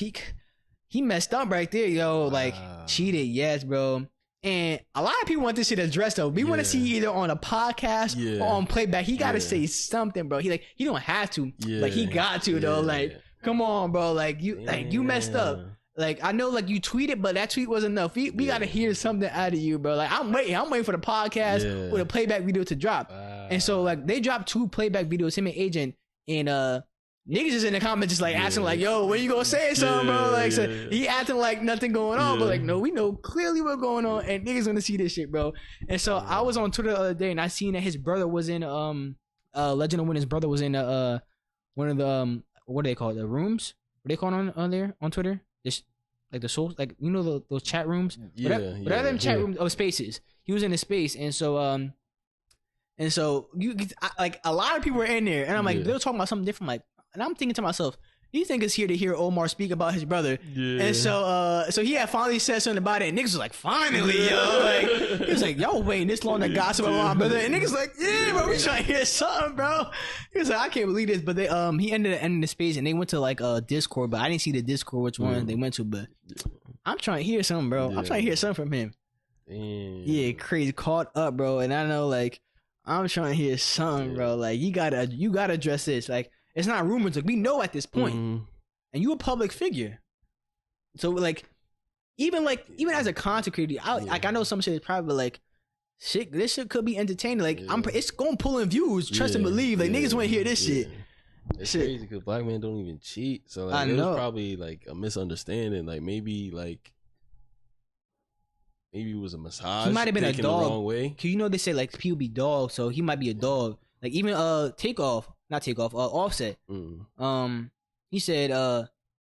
he messed up right there, yo, like cheated, yes, bro. And a lot of people want this shit addressed though. We want to see either on a podcast or on Playback. He got to say something, bro. He don't have to, like he got to though. Like, come on, bro. Like you messed up. Like I know, like you tweeted, but that tweet was enough. We got to hear something out of you, bro. Like I'm waiting for the podcast or the Playback video to drop. And so like they dropped 2 Playback videos, him and Agent, and niggas is in the comments just like asking like, yo, when you gonna say something, bro? Like so he acting like nothing going on, but like no, we know clearly what's going on, and niggas gonna see this shit, bro. And so I was on Twitter the other day and I seen that his brother was in Legend of Winning's brother was in one of the what do they call it? The rooms? What do they call it on there on Twitter? Just like the soul, like you know those chat rooms. Whatever them chat rooms of spaces. He was in the space, and so like a lot of people were in there, and I'm like they were talking about something different, like, and I'm thinking to myself. You think it's here to hear Omar speak about his brother, and so he had finally said something about it, and niggas was like, finally, yo, like he was like, yo, waiting this long to gossip about my brother, and niggas like, yeah, bro, we trying to hear something, bro. He was like, I can't believe this, but they he ended up ending the space, and they went to like Discord, but I didn't see the Discord which one they went to, but I'm trying to hear something, bro. I'm trying to hear something from him. Yeah, crazy, caught up, bro, and I know like I'm trying to hear something, bro. Like you gotta address this, like. It's not rumors. Like we know at this point, and you a public figure. So like, even as a content creator, I know some shit is probably like, shit. This shit could be entertaining. Like it's gonna pull in views. Trust and believe. Like niggas want to hear this shit. It's crazy because black men don't even cheat. So like, it was probably like a misunderstanding. Like maybe it was a massage. He might have been a dog. The wrong way. Cause you know they say like people be dogs, so he might be a dog. Like even Offset. He said,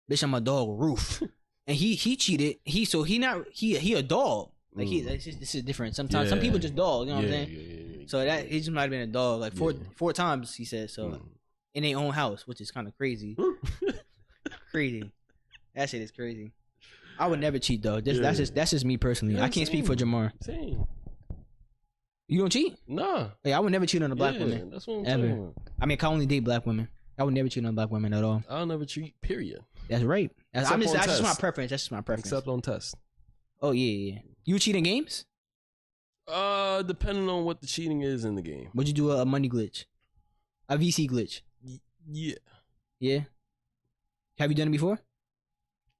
bitch, I'm a dog, Roof. And he cheated. He a dog. Like this is different. Sometimes some people just dogs, you know what I'm saying? Yeah. So that he just might have been a dog. Like four times he said so in their own house, which is kind of crazy. Crazy. That shit is crazy. I would never cheat though. That's just me personally. I can't speak for Jamar. Same. You don't cheat? Nah. Hey, I would never cheat on a black woman. That's what I'm talking about. I mean, I can only date black women. I would never cheat on black women at all. I'll never cheat, period. That's right. That's just my preference. That's just my preference. Except on tests. Oh, yeah. You cheat in games? Depending on what the cheating is in the game. Would you do a money glitch? A VC glitch? Yeah. Yeah? Have you done it before?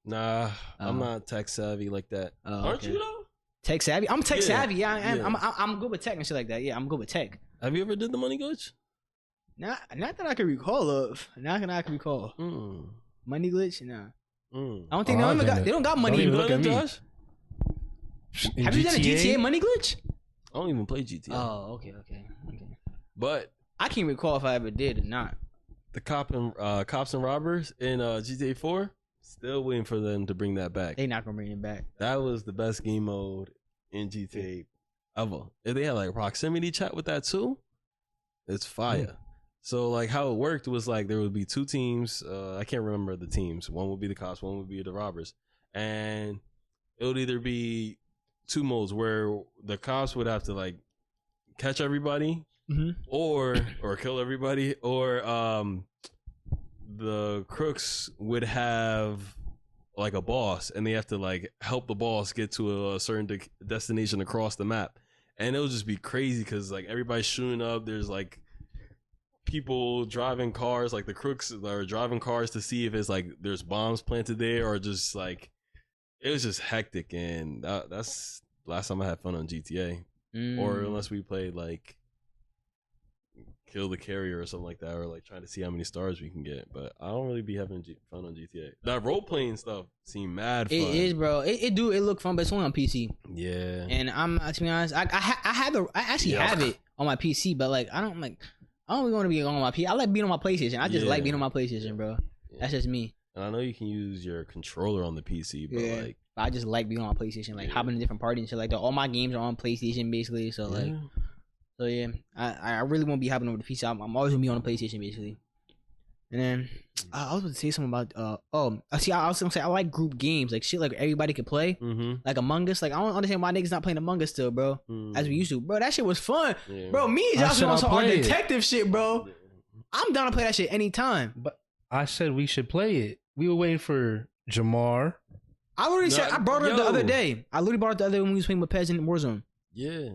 Nah, I'm not tech savvy like that. Aren't you though? Tech savvy? I'm tech savvy. Yeah, I'm good with tech and shit like that. Yeah, I'm good with tech. Have you ever did the money glitch? Not that I can recall of. Not that I can recall. Money glitch? Nah. I don't think they don't got money. Don't even look at me. Josh? Have you done a GTA money glitch? I don't even play GTA. Oh, okay. But I can't recall if I ever did or not. The cops and robbers in GTA 4. Still waiting for them to bring that back. They not gonna bring it back. That was the best game mode in GTA ever. If they had like proximity chat with that too, it's fire. So like how it worked was like there would be two teams. I can't remember the teams. One would be the cops, one would be the robbers, and it would either be two modes where the cops would have to like catch everybody, or kill everybody, or the crooks would have like a boss and they have to like help the boss get to a certain destination across the map, and it'll just be crazy because like everybody's shooting up. There's like people driving cars, like the crooks are driving cars to see if it's like there's bombs planted there, or just like it was just hectic. And that's last time I had fun on GTA, or unless we played like Kill the Carrier or something like that, or like trying to see how many stars we can get. But I don't really be having fun on GTA. That role playing stuff seemed mad fun. It is, bro. It look fun, but it's only on PC. Yeah. And I'm to be honest, I actually have it on my PC, but like I don't really want to be on my PC. I like being on my PlayStation. I just like being on my PlayStation, bro. That's just me. And I know you can use your controller on the PC, but like I just like being on my PlayStation, like hopping in different parties and shit like that. All my games are on PlayStation basically, so like. So yeah, I really won't be hopping over the PC. I'm always gonna be on the PlayStation basically. And then I was going to say something about I was gonna say I like group games, like shit like everybody could play, like Among Us. Like I don't understand why niggas not playing Among Us still, bro, as we used to, bro. That shit was fun, bro. Me and Josh on some detective shit, bro. I'm down to play that shit anytime. But I said we should play it. We were waiting for Jamar. I already said I brought it up the other day. I literally brought it the other day when we was playing with Pez in Warzone. Yeah.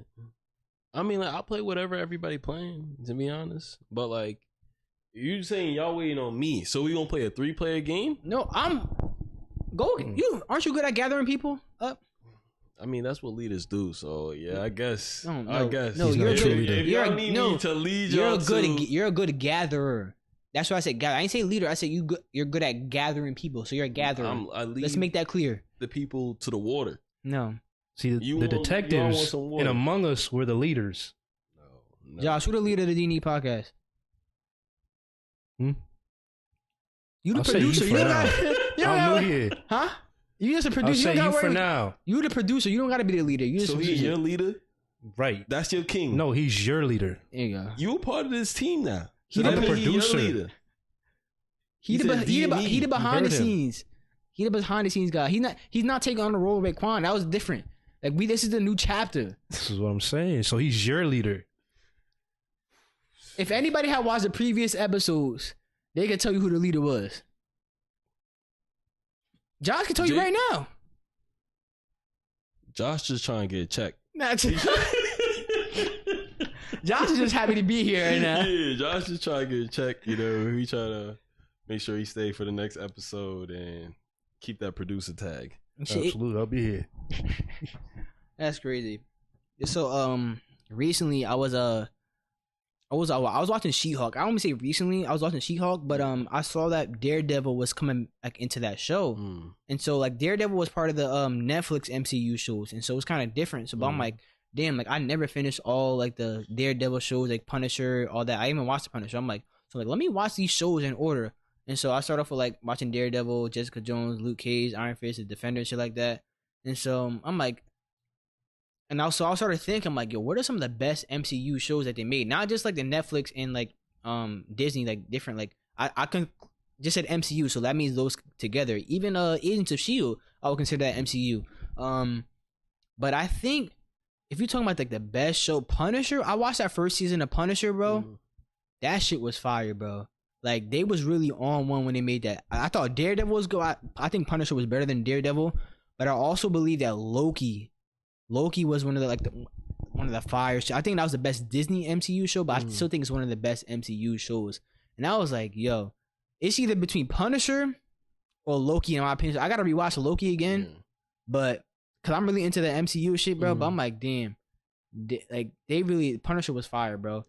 I mean, like, I'll play whatever everybody playing, to be honest. But, like, you saying y'all waiting on me, so we gonna play a 3-player game? No, you aren't you good at gathering people up? I mean, that's what leaders do. So yeah, I guess. No, you're a good leader. You're a good gatherer. That's what I said. I ain't say leader. I said you're good at gathering people. So you're a gatherer. Let's make that clear. The people to the water. No. See, the detectives in Among Us were the leaders. No. Josh, who the leader of the DNE podcast? You the I'll say producer. you You for don't now. got. I'm new here. Huh? You just a I'll producer. say You you got for now. You the producer. You don't got to be the leader. You just So he's your leader. Right. That's your king. No, he's your leader. There you go. You a part of this team now. He So the that means producer. He your leader. He the said DNE. he the behind the You heard him. scenes. He the behind the scenes guy. He's not taking on the role of Raekwon. That was different. Like this is the new chapter. This is what I'm saying. So he's your leader. If anybody had watched the previous episodes, they could tell you who the leader was. Josh can tell you right now. Josh just trying to get a check. Not Josh is just happy to be here right now. Yeah, Josh just trying to get a check. You know, he trying to make sure he stay for the next episode and keep that producer tag. Absolutely, I'll be here. That's crazy. So recently I was watching She-Hulk. I don't want to say recently I was watching She-Hulk, but I saw that Daredevil was coming like into that show, and so like Daredevil was part of the Netflix MCU shows, and so it's kind of different. So but I'm like, damn, like I never finished all like the Daredevil shows, like Punisher, all that. I even watched the Punisher. I'm like, so like let me watch these shows in order. And so I started off with like watching Daredevil, Jessica Jones, Luke Cage, Iron Fist, The Defender, and shit like that. And so I'm like, and also I started thinking, I'm like, yo, what are some of the best MCU shows that they made? Not just like the Netflix and like Disney, like different. Like I can just said MCU, so that means those together. Even Agents of S.H.I.E.L.D., I would consider that MCU. But I think if you're talking about like the best show, Punisher, I watched that first season of Punisher, bro. That shit was fire, bro. Like they was really on one when they made that. I thought Daredevil was good. I think Punisher was better than Daredevil, but I also believe that Loki was one of the fire. I think that was the best Disney MCU show, but I still think it's one of the best MCU shows. And I was like, yo, it's either between Punisher or Loki in my opinion. I gotta rewatch Loki again, but cause I'm really into the MCU shit, bro. But I'm like, damn, Punisher was fire, bro.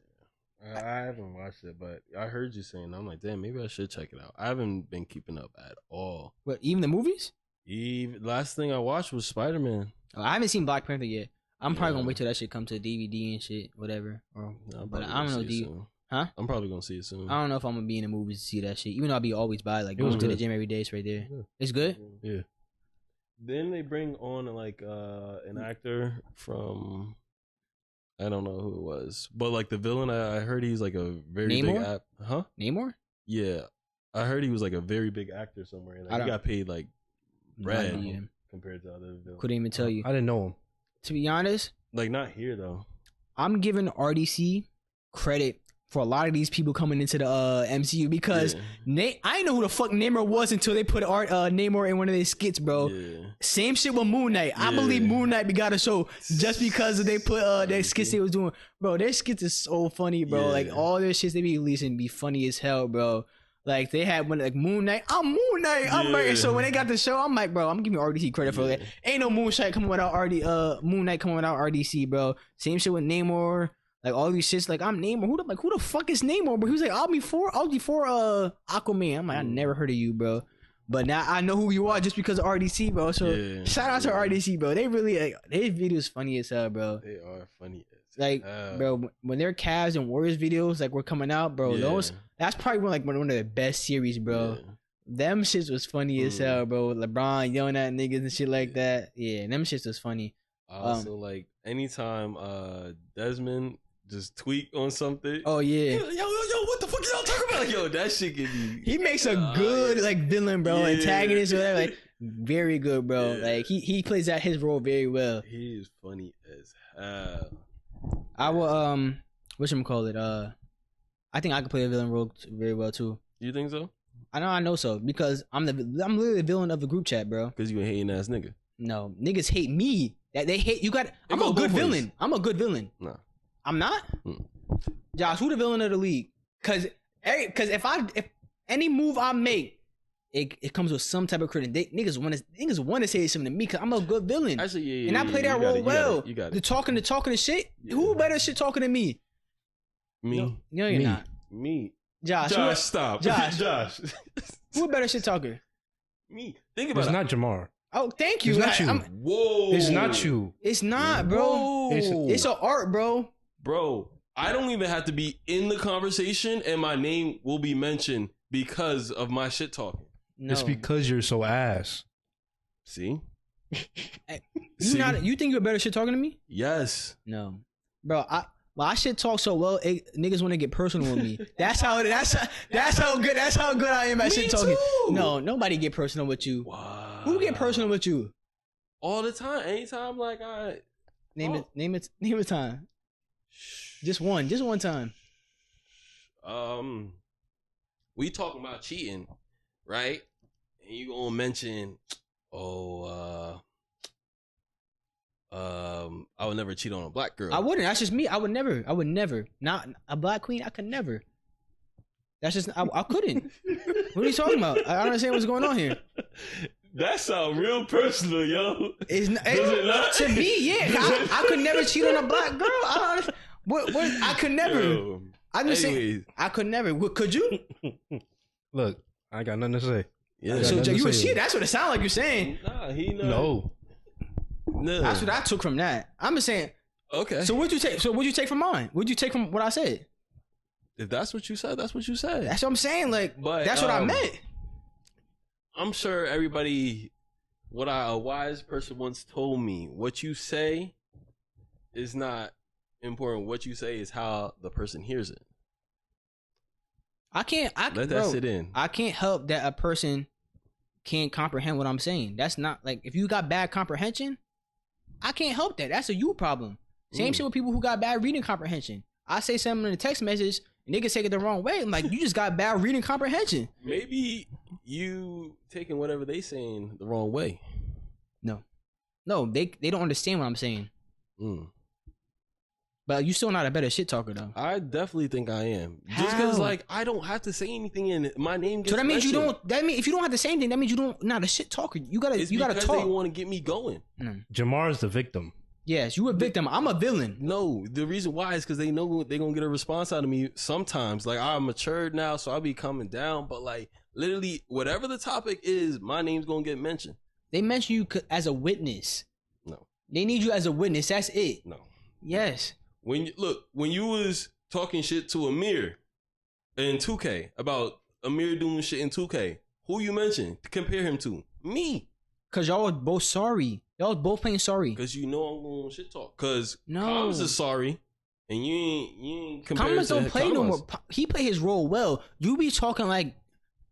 I haven't watched it, but I heard you saying. I'm like, damn, maybe I should check it out. I haven't been keeping up at all. What, even the movies? Last thing I watched was Spider-Man. Oh, I haven't seen Black Panther yet. I'm probably gonna wait till that shit come to DVD and shit, whatever. But I don't know. I'm probably gonna see it soon. I don't know if I'm gonna be in the movies to see that shit. Even though I'll be always by like going to the gym every day. It's right there. Yeah. It's good. Yeah. Then they bring on like an actor from. I don't know who it was, but like the villain, I heard he's like a very Namor? big Namor? Yeah, I heard he was like a very big actor somewhere. Like, he got paid like bread compared to other villains. Couldn't even tell you. I didn't know him. To be honest, like not here though. I'm giving RDC credit for a lot of these people coming into the MCU because I didn't know who the fuck Namor was until they put Namor in one of their skits, bro. Same shit with Moon Knight. I believe Moon Knight got a show just because they put their skits they was doing. Bro, their skits is so funny, bro. Like all their shits they be releasing be funny as hell, bro. Like they had one like Moon Knight. I'm Moon Knight. I'm right. So when they got the show, I'm like, bro, I'm giving RDC credit for that. Ain't no Moon Knight coming without Moon Knight coming without RDC, bro. Same shit with Namor. Like all these shits, like I'm Namor. Who the fuck is Namor? But he was like, I'll be for Aquaman. I'm like, I never heard of you, bro. But now I know who you are just because of RDC, bro. So shout out to RDC, bro. They really their videos funny as hell, bro. They are funny as like, bro. When their Cavs and Warriors videos like were coming out, bro, that's probably one of the best series, bro. Them shits was funny as hell, bro. LeBron yelling at niggas and shit like that. Yeah, them shits was funny. Also, like anytime Desmond just tweak on something. Oh yeah. Yo, what the fuck y'all talking about? Like, yo, that shit get me. He makes a good like villain, bro, antagonist or whatever. Like very good, bro. Like he plays out his role very well. He is funny as hell. I will whatchamacallit, I think I could play a villain role very well too. You think so? I know so because I'm literally the villain of the group chat, bro. Because you a hating ass nigga. No, niggas hate me. That they hate you. I'm a good villain. I'm a good villain. No. I'm not? Josh, who the villain of the league? Cause if any move I make, it comes with some type of credit. Niggas want to say something to me cause I'm a good villain. Actually, and I play that role well. You got it. The talking the shit. Yeah. Who better shit talking than me? Me. No, you're not. Me. Josh, stop. Josh. Who better shit talker? Me. Think about it. It's not Jamar. Oh, thank you. It's not you. Whoa. It's not you. It's not, bro. It's an art, bro. Bro, I don't even have to be in the conversation and my name will be mentioned because of my shit talking. No. It's because you're so ass. See? You think you're a better shit talking to me? Yes. No. Bro, I shit talk so well, niggas want to get personal with me. That's how good I am at shit talking. Too. No, nobody get personal with you. Wow. Who get personal with you? All the time. Anytime, like, Name a time. Just one time. We talking about cheating, right? And you gonna mention, I would never cheat on a black girl. I wouldn't. That's just me. I would never. Not a black queen. I could never. That's just I couldn't. What are you talking about? I don't understand what's going on here. That sounds real personal, yo. It's not, to me, yeah. I could never cheat on a black girl. I don't understand. What I could never. Yo, I'm just saying. I could never. Could you? Look, I got nothing to say. Yeah. So you would cheat. That's what it sounds like you're saying. Nah, he not. No. That's what I took from that. I'm just saying. Okay. So what'd you take? So what'd you take from mine? What'd you take from what I said? If that's what you said, that's what you said. That's what I'm saying. Like, but that's what I meant. I'm sure everybody, a wise person once told me, what you say is not important. What you say is how the person hears it. Let that sit in. I can't help that a person can't comprehend what I'm saying. That's not like, if you got bad comprehension, I can't help that. That's a you problem. Same shit with people who got bad reading comprehension. I say something in a text message and they can take it the wrong way. I'm like, you just got bad reading comprehension. Maybe you taking whatever they saying the wrong way. No, they don't understand what I'm saying. But you still not a better shit talker though. I definitely think I am. How? Just because like I don't have to say anything and my name gets So that means mentioned. you don't. That means if you don't have to say anything, that means you don't. Not a shit talker. You gotta Because talk. they want to get me going. Jamar's the victim. Yes, you a victim. I'm a villain. No, the reason why is because they know they're gonna get a response out of me sometimes. Like I'm matured now, so I'll be coming down. But like literally, whatever the topic is, my name's gonna get mentioned. They mention you as a witness. No, they need you as a witness. That's it. No. Yes. When you was talking shit to Amir in 2K about Amir doing shit in 2K, who you mentioned to compare him to? Me. Cause y'all was both sorry. Y'all was both playing sorry. Cause you know I'm going to shit talk. Cause no. Commons is sorry, and you ain't compared Commons to don't play no more. He play his role well. You be talking like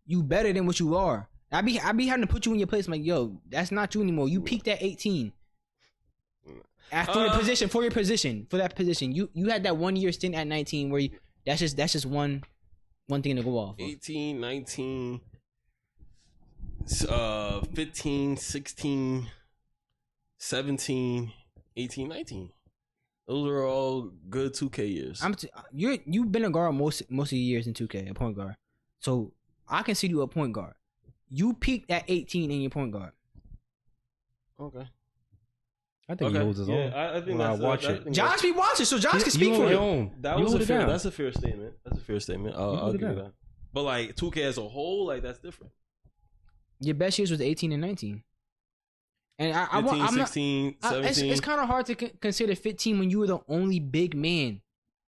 you better than what you are. I be having to put you in your place. I'm like, yo, that's not you anymore. You peaked at 18. For that position, you had that 1 year stint at 19 where that's just one thing to go off of. 18, 19, 15, 16, 17, 18, 19. Those are all good 2K years. You've been a guard most of the years in 2K, a point guard. So I consider you a point guard. You peaked at 18 in your point guard. Okay. I think he holds his own. I think I watch it. Josh be watching, so Josh can speak for him. That's a fair statement. I'll give you that. But like 2K as a whole, like that's different. Your best years was 18 and 19. And 15, 16, 17. It's kind of hard to consider 15 when you were the only big man.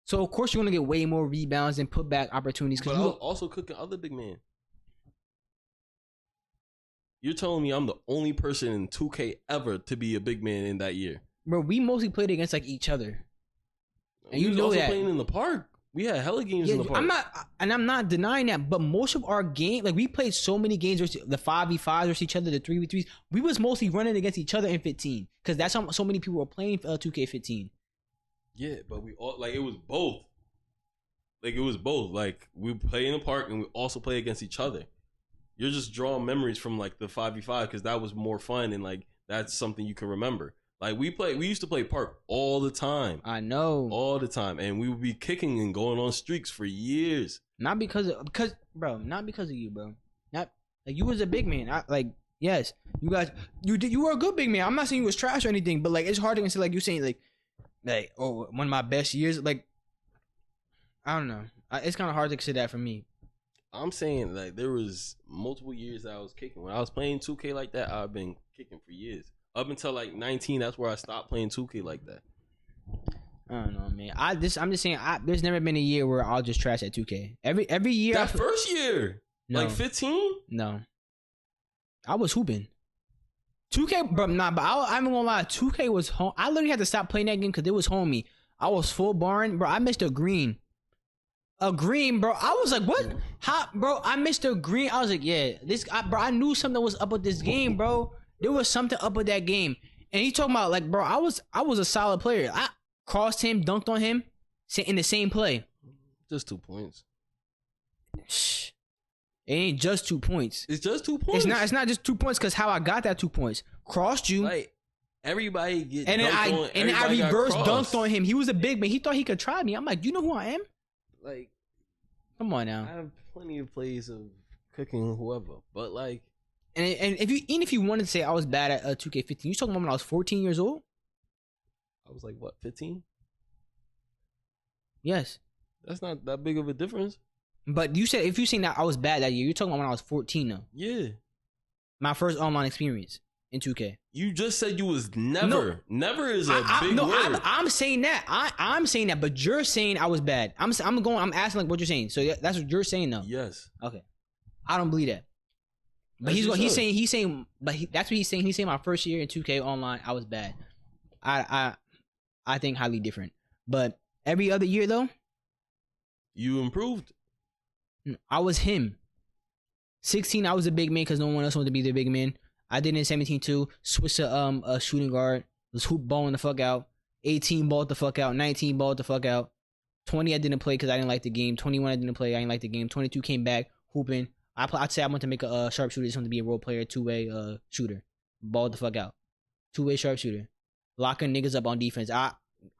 So of course you're gonna get way more rebounds and put back opportunities. But I was also cooking other big men. You're telling me I'm the only person in 2K ever to be a big man in that year? Bro, we mostly played against like each other, and you know also that. Playing in the park, we had hella games in the park. I'm not denying that, but most of our game, like we played so many games versus the 5v5s versus each other, the 3v3s. We was mostly running against each other in 15 because that's how so many people were playing 2K15. Yeah, but we all like it was both. Like it was both. Like we play in the park and we also play against each other. You're just drawing memories from like the 5v5 because that was more fun and like that's something you can remember. Like we used to play park all the time. I know. All the time. And we would be kicking and going on streaks for years. Not because of you, bro. Not like you was a big man. Yes, you guys, you were a good big man. I'm not saying you was trash or anything, but like it's hard to consider like you saying like oh, one of my best years. Like I don't know. It's kind of hard to consider that for me. I'm saying like there was multiple years that I was kicking. When I was playing 2K like that, I've been kicking for years. Up until like 19, that's where I stopped playing 2K like that. I don't know, man. I'm just saying there's never been a year where I'll just trash at 2K. Every year. That first year. No. Like 15? No. I was hooping. 2K, bro, but I'm gonna lie. 2K was home. I literally had to stop playing that game because it was homie. I was full barring, bro. I missed a green. A green, bro. I was like, what? How, bro? I missed a green. I was like, yeah, bro. I knew something was up with this game, bro. There was something up with that game. And he talking about like, bro, I was a solid player. I crossed him, dunked on him, in the same play. Just 2 points. Shh. It ain't just 2 points. It's just 2 points. It's not just 2 points because how I got that 2 points. Crossed you. Like everybody get and then I reverse dunked on him. He was a big man. He thought he could try me. I'm like, you know who I am? Like, come on now. I have plenty of plays of cooking whoever, but like, and if you wanted to say I was bad at 2K15, you talking about when I was 14 years old? I was like, what, 15? Yes. That's not that big of a difference. But you said if you saying that I was bad that year, you're talking about when I was 14 though. Yeah. My first online experience in 2K. You just said you was never. No. Never is a big word. I'm saying that. I'm saying that, but you're saying I was bad. I'm asking like what you're saying. So that's what you're saying though. Yes. Okay. I don't believe that. But he's saying that's what he's saying. He's saying my first year in 2K online, I was bad. I think highly different. But every other year though, you improved. I was him. 16, I was a big man because no one else wanted to be the big man. I did it in 17 too. Switched to a shooting guard. Was hoop balling the fuck out. 18 balled the fuck out. 19 balled the fuck out. 20 I didn't play because I didn't like the game. 21 I didn't play. I didn't like the game. 22 came back hooping. I'd say I want to make a sharpshooter. Just want to be a role player, two-way shooter. Balled the fuck out. Two-way sharpshooter. Locking niggas up on defense. I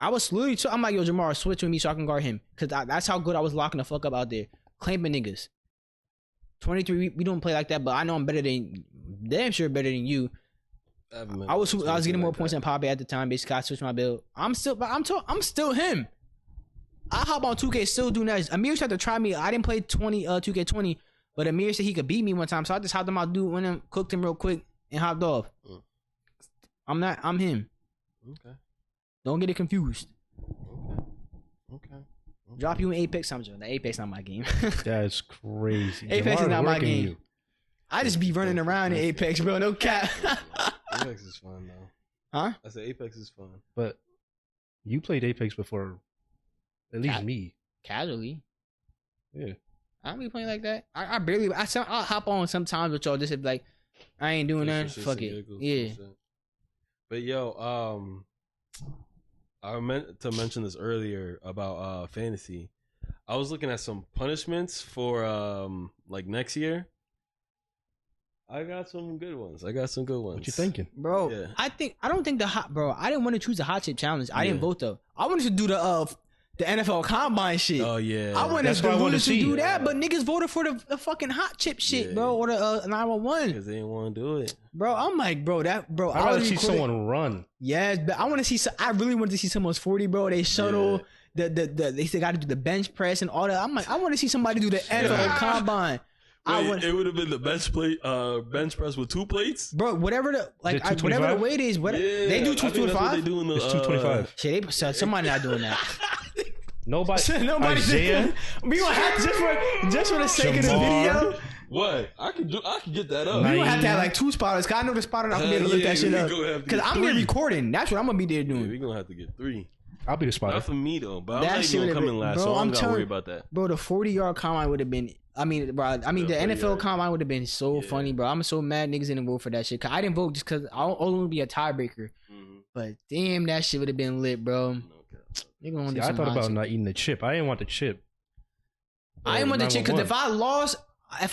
was literally. I'm like, yo, Jamar, switch with me so I can guard him because that's how good I was locking the fuck up out there. Claiming niggas. 23, we don't play like that, but I know I'm damn sure better than you. I was getting more points than Poppy at the time. Basically, I switched my build. I'm still him. I hop on 2K, still do that. Amir tried to try me. I didn't play 2K20, but Amir said he could beat me one time, so I just hopped on my dude, went and cooked him real quick, and hopped off. I'm him. Okay. Don't get it confused. Okay. Drop you in Apex. I'm joking. The Apex not my game. That's crazy. Apex is not my game. I just be running around in Apex, bro. No cap. Apex is fun though. Huh? I said Apex is fun. But you played Apex before, at least me. Casually. Yeah. I don't be playing like that. I'll hop on sometimes with y'all just if like I ain't doing nothing. Fuck it. Yeah. But yo, I meant to mention this earlier about fantasy. I was looking at some punishments for like next year. I got some good ones. What you thinking, bro? Yeah. I don't think bro. I didn't want to choose the hot chip challenge. I didn't vote though. I wanted to do the NFL Combine shit. Oh yeah, I wanted to do that, but niggas voted for the fucking hot chip shit, bro, or the 911 because they didn't want to do it, bro. I'm like, bro, I'd rather see someone run. Yes, but I want to see. I really want to see someone's 40, bro. They shuttle. They still got to do the bench press and all that. I'm like, I want to see somebody do the NFL Combine. Wait, it would have been the bench press with 2 plates, bro. Whatever whatever the weight is, they do 225. It's 225. Shit, somebody not doing that. Nobody. Isaiah. We gonna have to just for the sake of the video. What? I can get that up. We gonna have to have like 2 spotters. Cause I know the spotter not gonna be able to look that shit up. Cause I'm here recording. That's what I'm gonna be there doing. Yeah, we gonna have to get 3. I'll be the spotter. Not for me though, but I'm not even gonna come in last, bro, so I'm not worried about that. Bro, the 40-yard combine would have been. The NFL combine would have been so funny, bro. I'm so mad niggas didn't vote for that shit. Cause I didn't vote just cause I only be a tiebreaker. Mm-hmm. But damn, that shit would have been lit, bro. I thought about not eating the chip. I didn't want the chip. I didn't want the chip because if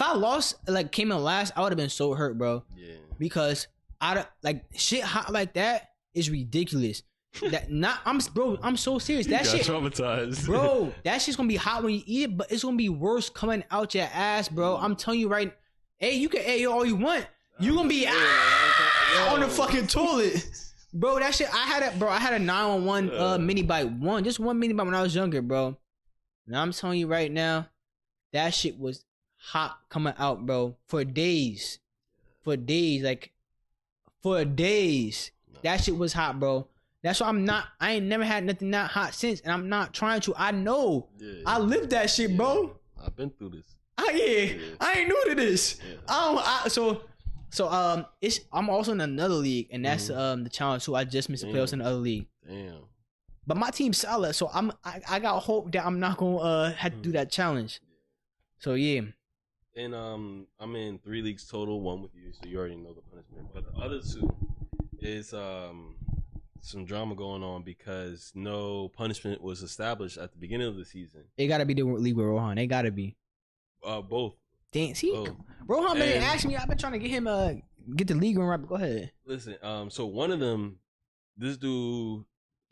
I lost, like came in last, I would have been so hurt, bro. Yeah. Because shit hot like that is ridiculous. I'm so serious. That shit traumatized, bro. That shit's gonna be hot when you eat it, but it's gonna be worse coming out your ass, bro. I'm telling you right. Hey, you can all you want. You gonna be on the fucking toilet, bro. That shit. I had a 911 mini bite, just one mini bite when I was younger, bro. And I'm telling you right now, that shit was hot coming out, bro, for days. That shit was hot, bro. That's why I ain't never had nothing that hot since, and I'm not trying to. I know. Yeah. I lived that shit, bro. I've been through this. I ain't new to this. Yeah. I'm also in another league, and that's the challenge too. I just missed the playoffs in the other league. Damn. But my team's solid, so I got hope that I'm not gonna have to do that challenge. So yeah. And I'm in 3 leagues total, 1 with you, so you already know the punishment. But the other 2 is some drama going on because no punishment was established at the beginning of the season. It gotta be the league with Rohan. They gotta be. Both. Damn, see, Rohan been asking me. I've been trying to get him get the league on right. But go ahead. Listen, so one of them, this dude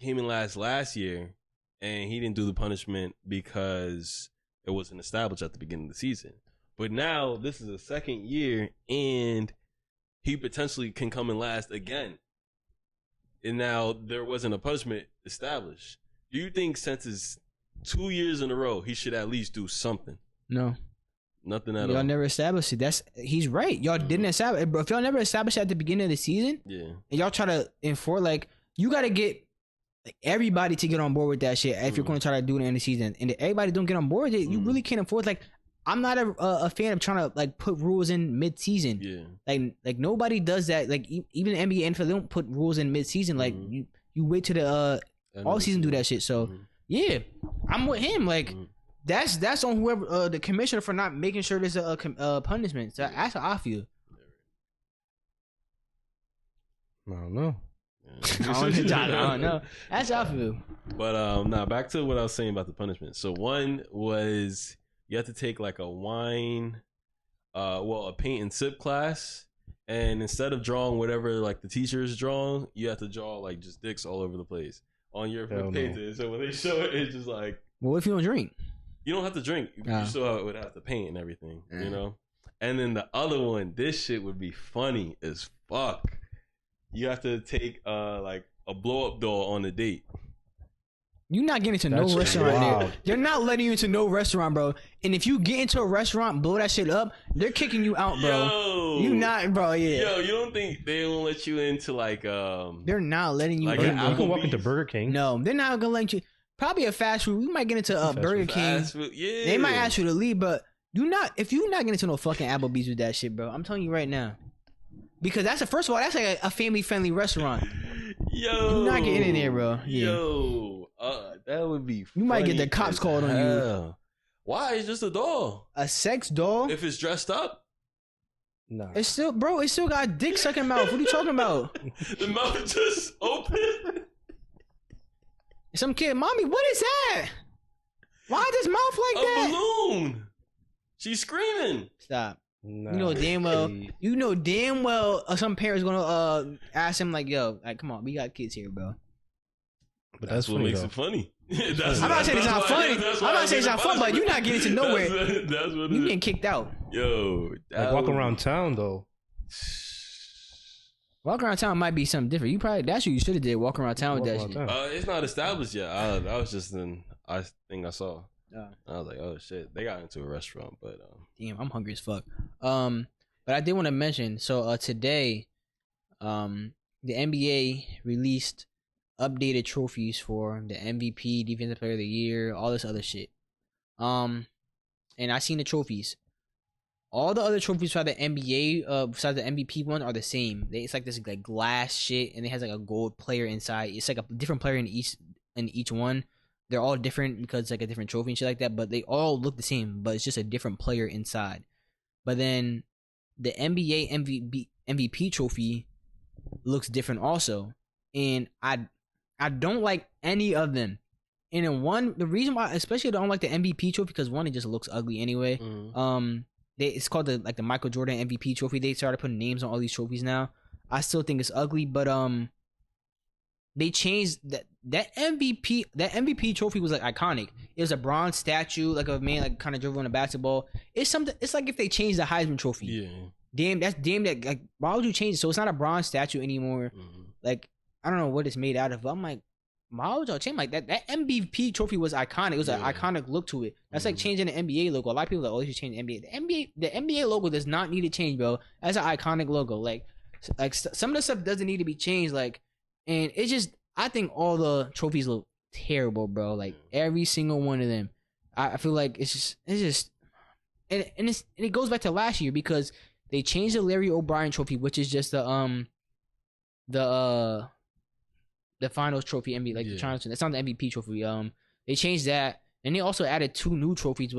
came in last year, and he didn't do the punishment because it wasn't established at the beginning of the season. But now this is the second year, and he potentially can come in last again. And now there wasn't a punishment established. Do you think since it's 2 years in a row, he should at least do something? No. Nothing at all. Y'all never established it. He's right. Y'all didn't establish it. Bro, if y'all never established it at the beginning of the season, and y'all try to enforce, like, you got to get everybody to get on board with that shit if you're going to try to do it in the season. And if everybody don't get on board with it, you really can't enforce. Like, I'm not a fan of trying to like put rules in mid-season. Yeah. Like nobody does that. Like even NBA and NFL, they don't put rules in mid-season. Like you wait to the all season do that shit. So yeah, I'm with him. Like that's on whoever the commissioner for not making sure there's a punishment. So that's how I feel. I don't know. I don't know. That's how I feel. But now back to what I was saying about the punishment. So one was you have to take like a wine, a paint and sip class, and instead of drawing whatever like the teacher is drawing, you have to draw like just dicks all over the place on your painting. So when they show it, it's just like, well, if you don't drink, you don't have to drink. You still would have to paint and everything, you know. And then the other one, this shit would be funny as fuck. You have to take like a blow up doll on a date. You're not getting into no restaurant there. They're not letting you into no restaurant, bro. And if you get into a restaurant, blow that shit up, they're kicking you out, bro. Yo, you not, bro. Yeah. Yo, you don't think they won't let you into like They're not letting you. Like in. You can walk into Burger King. No, they're not gonna let you. Probably a fast food. You might get into Burger King. Yeah. They might ask you to leave, but you not. If you not getting into no fucking Applebee's with that shit, bro. I'm telling you right now. Because first of all, that's like a family friendly restaurant. Yo, you're not getting in there, bro. Yeah. Yo, that would be. You might get the cops called on you. Why? It's just a doll. A sex doll. If it's dressed up. No. It's still, bro. It still got a dick sucking mouth. What are you talking about? The mouth just open. Some kid, mommy, what is that? Why is this mouth like that? A balloon. She's screaming. Stop. No. You know damn well some parents gonna ask him like, yo, like, come on, we got kids here, bro. But that's what makes it funny. I'm not saying it's not funny. I'm not saying it's not fun, but you're not getting to nowhere. That's what you getting kicked out. Yo, like walking around town though. Walking around town might be something different. That's what you should have did. Walking around town with that shit. It's not established yet. That was just an thing I saw. I was like, oh shit, they got into a restaurant, but damn, I'm hungry as fuck. But I did want to mention, so today, the NBA released updated trophies for the MVP, Defensive Player of the Year, all this other shit. And I seen the trophies. All the other trophies for the NBA, besides the MVP one, are the same. It's like this like glass shit, and it has like a gold player inside. It's like a different player in each one. They're all different because it's like a different trophy and shit like that, but they all look the same, but it's just a different player inside. But then the NBA MVP trophy looks different also. And I don't like any of them. And in the reason why, especially I don't like the MVP trophy, because one, it just looks ugly anyway. It's called the Michael Jordan MVP trophy. They started putting names on all these trophies now. I still think it's ugly, but they changed that MVP trophy was like iconic. It was a bronze statue, like a man like kind of dribbling a basketball. It's something. It's like if they changed the Heisman Trophy. Yeah. Damn, that. Like, why would you change it? So it's not a bronze statue anymore. Like, I don't know what it's made out of. But I'm like, why would y'all change like that? That MVP trophy was iconic. It was an iconic look to it. That's like changing the NBA logo. A lot of people are like, oh, you should change the NBA. The NBA logo does not need to change, bro. That's an iconic logo. Like some of the stuff doesn't need to be changed. Like, and it's just. I think all the trophies look terrible, bro. Like every single one of them. I feel like it's just and it goes back to last year because they changed the Larry O'Brien Trophy, which is just the Finals Trophy, NBA, like the China. That's not the MVP trophy. They changed that, and they also added 2 new trophies,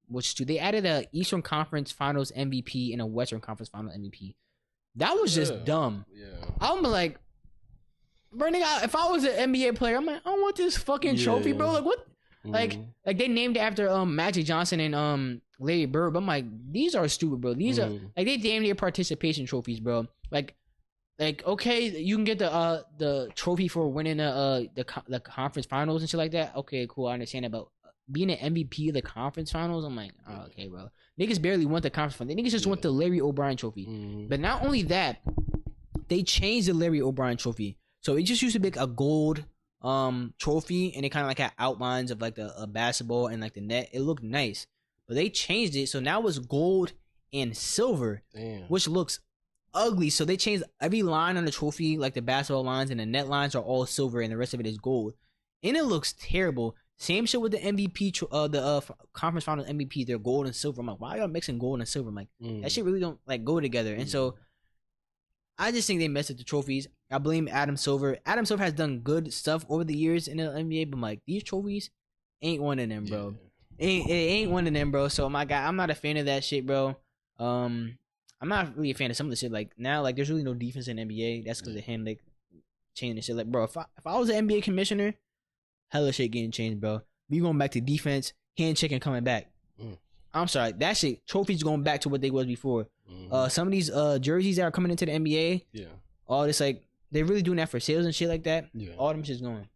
which they added a Eastern Conference Finals MVP and a Western Conference Finals MVP. That was just dumb. Yeah, I'm like, bro, nigga, if I was an NBA player, I'm like, I want this fucking trophy, bro. Like what? Like they named it after Magic Johnson and Larry Bird. But I'm like, these are stupid, bro. These are like they damn near participation trophies, bro. Like okay, you can get the trophy for winning the conference finals and shit like that. Okay, cool, I understand that. But being an MVP of the conference finals, I'm like, oh, okay, bro. Niggas barely won the conference finals. Niggas just want the Larry O'Brien Trophy. But not only that, they changed the Larry O'Brien Trophy. So it just used to be like a gold trophy, and it kind of like had outlines of like the basketball and like the net. It looked nice, but they changed it, so now it's gold and silver, which looks ugly. So they changed every line on the trophy, like the basketball lines and the net lines are all silver, and the rest of it is gold, and it looks terrible. Same shit with the MVP, the conference finals MVP. They're gold and silver. I'm like, why y'all mixing gold and silver? I'm like, that shit really don't like go together. And so I just think they messed up the trophies. I blame Adam Silver. Adam Silver has done good stuff over the years in the NBA, but I'm like, these trophies ain't one of them, bro. It ain't one of them, bro. So my guy, I'm not a fan of that shit, bro. I'm not really a fan of some of the shit. Like now, like there's really no defense in the NBA. That's because of him like changing the shit. Like, bro, if I was an NBA commissioner, hella shit getting changed, bro. We going back to defense, hand checking coming back. I'm sorry, that shit, trophies going back to what they was before. Some of these jerseys that are coming into the NBA, all this like they really doing that for sales and shit like that. All them shit's going.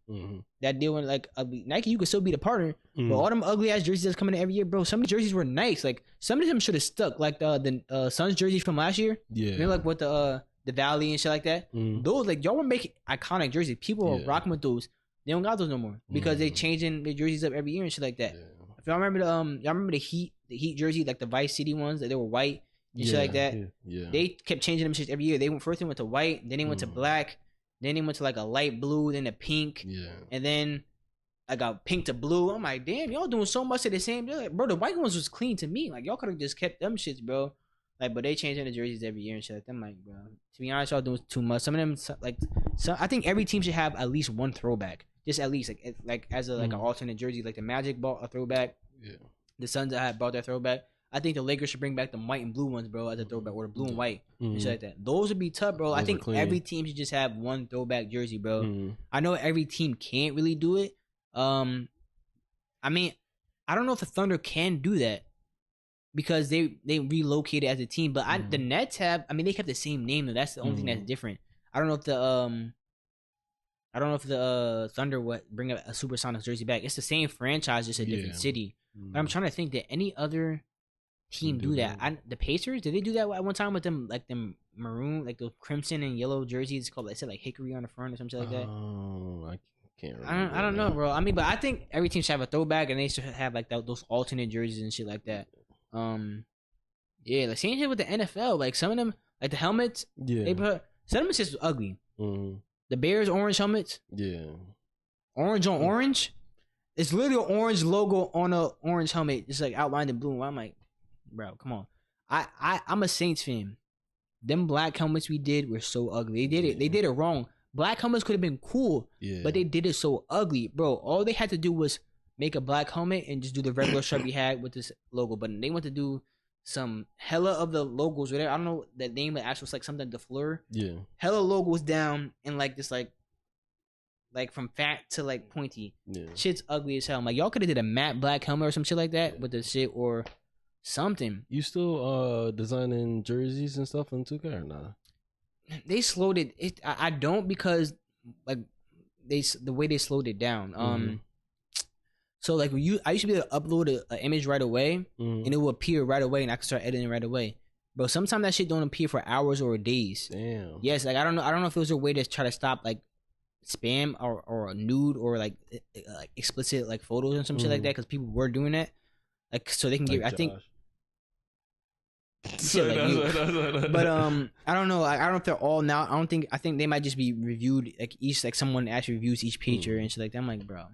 That deal with like Nike, you could still be the partner, but all them ugly ass jerseys that's coming in every year, bro. Some of the jerseys were nice, like some of them should have stuck, like the Suns jerseys from last year. You know, like with the Valley and shit like that. Those like y'all were making iconic jerseys. People are rocking with those. They don't got those no more because they changing their jerseys up every year and shit like that. If y'all remember y'all remember the Heat jersey, like the Vice City ones that they were white and shit like that. They kept changing them shit every year. They went to white, then they went to black, then they went to like a light blue, then a pink, and then like a pink to blue. I'm like, damn, y'all doing so much of the same. They're like, bro, the white ones was clean to me. Like y'all could have just kept them shits, bro. Like, but they changing the jerseys every year and shit like that. I'm like, bro, to be honest, y'all doing too much. Some of them like, I think every team should have at least one throwback. Just at least like as a like an alternate jersey, like the Magic bought a throwback. The Suns that had brought their throwback. I think the Lakers should bring back the white and blue ones, bro, as a throwback, or the blue and white and shit like that. Those would be tough, bro. Those I think every team should just have one throwback jersey, bro. I know every team can't really do it. I mean, I don't know if the Thunder can do that because they relocated as a team, but the Nets have. I mean, they kept the same name, though. That's the only thing that's different. I don't know if the Thunder would bring a Supersonics jersey back. It's the same franchise, just a different city. But I'm trying to think, did any other team do that? The Pacers, did they do that at one time with them, like them maroon, like those crimson and yellow jerseys called, it said like Hickory on the front or something like that? Oh, I can't remember. I don't know, bro. I mean, but I think every team should have a throwback, and they should have like those alternate jerseys and shit like that. Yeah, like same shit with the NFL. Like some of them, like the helmets, they put some of them just ugly. The Bears orange helmets, orange on orange. It's literally an orange logo on a orange helmet, just like outlined in blue. I'm like, bro, come on. I'm a Saints fan. Them black helmets we did were so ugly. They did it wrong. Black helmets could have been cool, but they did it so ugly, bro. All they had to do was make a black helmet and just do the regular shirt we had with this logo. But they went to do some hella of the logos, whatever. I don't know that name, but actually was like something de fleur. Hella logos down and like this like from fat to like pointy. Shit's ugly as hell. I'm like, y'all could have did a matte black helmet or some shit like that with the shit or something. You still designing jerseys and stuff on 2K or not? They slowed it. I don't, because like the way they slowed it down. So like I used to be able to upload an image right away, and it will appear right away, and I can start editing right away. Bro, sometimes that shit don't appear for hours or days. Damn. Yes, like I don't know if it was a way to try to stop like spam or nude or like explicit like photos and some shit like that, because people were doing that, like so they can get. Like I think. Shit like you. But I don't know. I don't know if they're all now. I think they might just be reviewed like each, like someone actually reviews each picture and shit like that. I'm like, bro,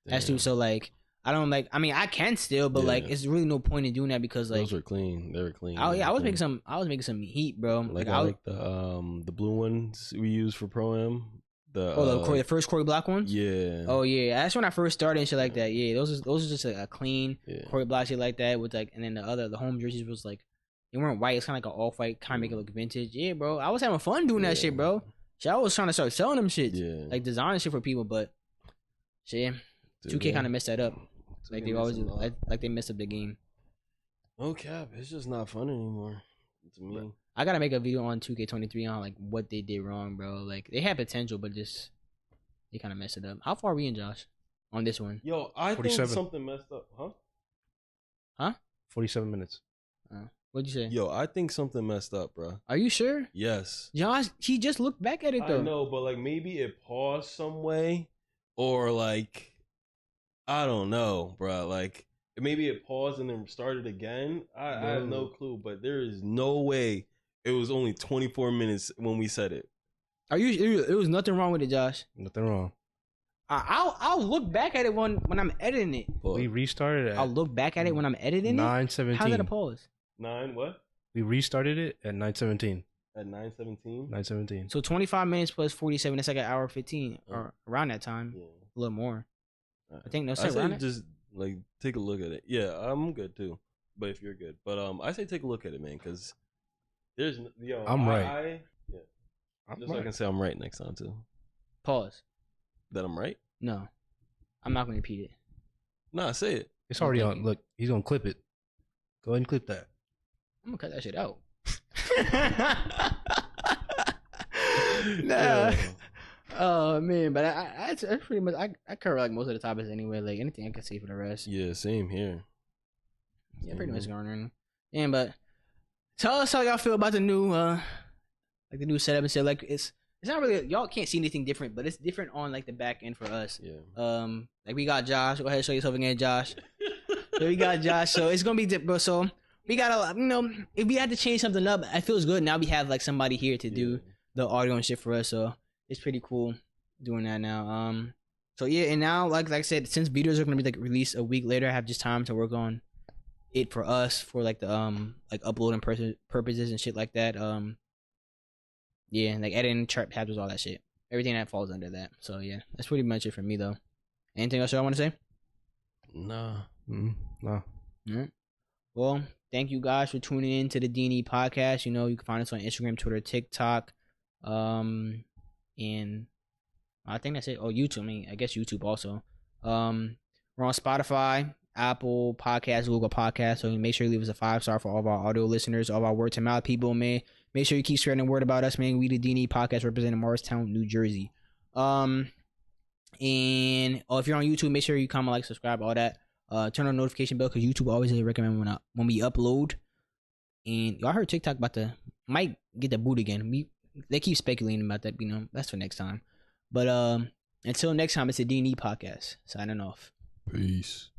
that's too. So like I don't like. I mean, I can still, but like, it's really no point in doing that because like those were clean. They were clean. I was making some. I was making some heat, bro. Like I like the blue ones we use for Pro Am. The first Corey Block ones. Yeah. Oh yeah, that's when I first started and shit like that. Yeah, those are just a clean Corey Block shit like that with like, and then the home jerseys was like they weren't white. It's kind of like an off white, kind of make it look vintage. Yeah, bro. I was having fun doing that shit, bro. Shit, I was trying to start selling them shit, like designing shit for people, but shit, 2K kind of messed that up. Like they always like they messed up the game. No cap, it's just not fun anymore to me. I gotta make a video on 2K23 on like what they did wrong, bro. Like they had potential, but just they kind of messed it up. How far are we in, Josh, on this one? Yo, I 47. think something messed up, huh? 47 minutes. What'd you say? Yo, I think something messed up, bro. Are you sure? Yes. Josh, he just looked back at it though. I know, but like maybe it paused some way, or like I don't know, bro. Like maybe it paused and then started again. I have no clue, but there is no way it was only 24 minutes when we said it. Are you? It was nothing wrong with it, Josh. Nothing wrong. I'll look back at it when I'm editing it. We restarted. I'll look back at it when I'm editing 9:17. How's that a pause? 9 what? We restarted it at 9:17. At 9:17. 9:17. So 25 minutes plus 47. It's like an hour 15 or around that time. Yeah. A little more. I think no. I say just like take a look at it. Yeah, I'm good too. But if you're good, but I say take a look at it, man, because there's I'm right. I'm just right. I can say I'm right next time too. Pause. That I'm right? No, I'm not gonna repeat it. Nah, say it. It's already on. Look, he's gonna clip it. Go ahead and clip that. I'm gonna cut that shit out. Nah. Oh man, but I pretty much I cover like most of the topics anyway. Like anything I can say for the rest. Yeah, same here. Yeah, pretty much going on. Yeah, but tell us how y'all feel about the new like the new setup and shit. Like it's not really, y'all can't see anything different, but it's different on like the back end for us. Yeah. Like we got Josh. Go ahead and show yourself again, Josh. So we got Josh. So it's gonna be different. So we gotta, if we had to change something up, it feels good. Now we have like somebody here to do the audio and shit for us. So it's pretty cool doing that now. So yeah, and now like I said, since videos are gonna be like released a week later, I have just time to work on it for us for like the like uploading purposes and shit like that. Yeah, like editing, chart chapters, all that shit. Everything that falls under that. So yeah, that's pretty much it for me though. Anything else y'all want to say? Nah. Nah. Alright. Well, thank you guys for tuning in to the DNE podcast. You can find us on Instagram, Twitter, TikTok, and I think that's it. Oh, YouTube. I guess YouTube also. We're on Spotify, Apple Podcasts, Google Podcasts. So make sure you leave us a 5-star for all of our audio listeners, all of our word to mouth people, man. Make sure you keep spreading the word about us, man. We the DNE podcast representing Morristown, New Jersey. And if you're on YouTube, make sure you comment, like, subscribe, all that. Turn on the notification bell because YouTube always recommend when we upload. And y'all heard TikTok might get the boot again. They keep speculating about that. That's for next time. But until next time, it's a DNE podcast. Signing off. Peace.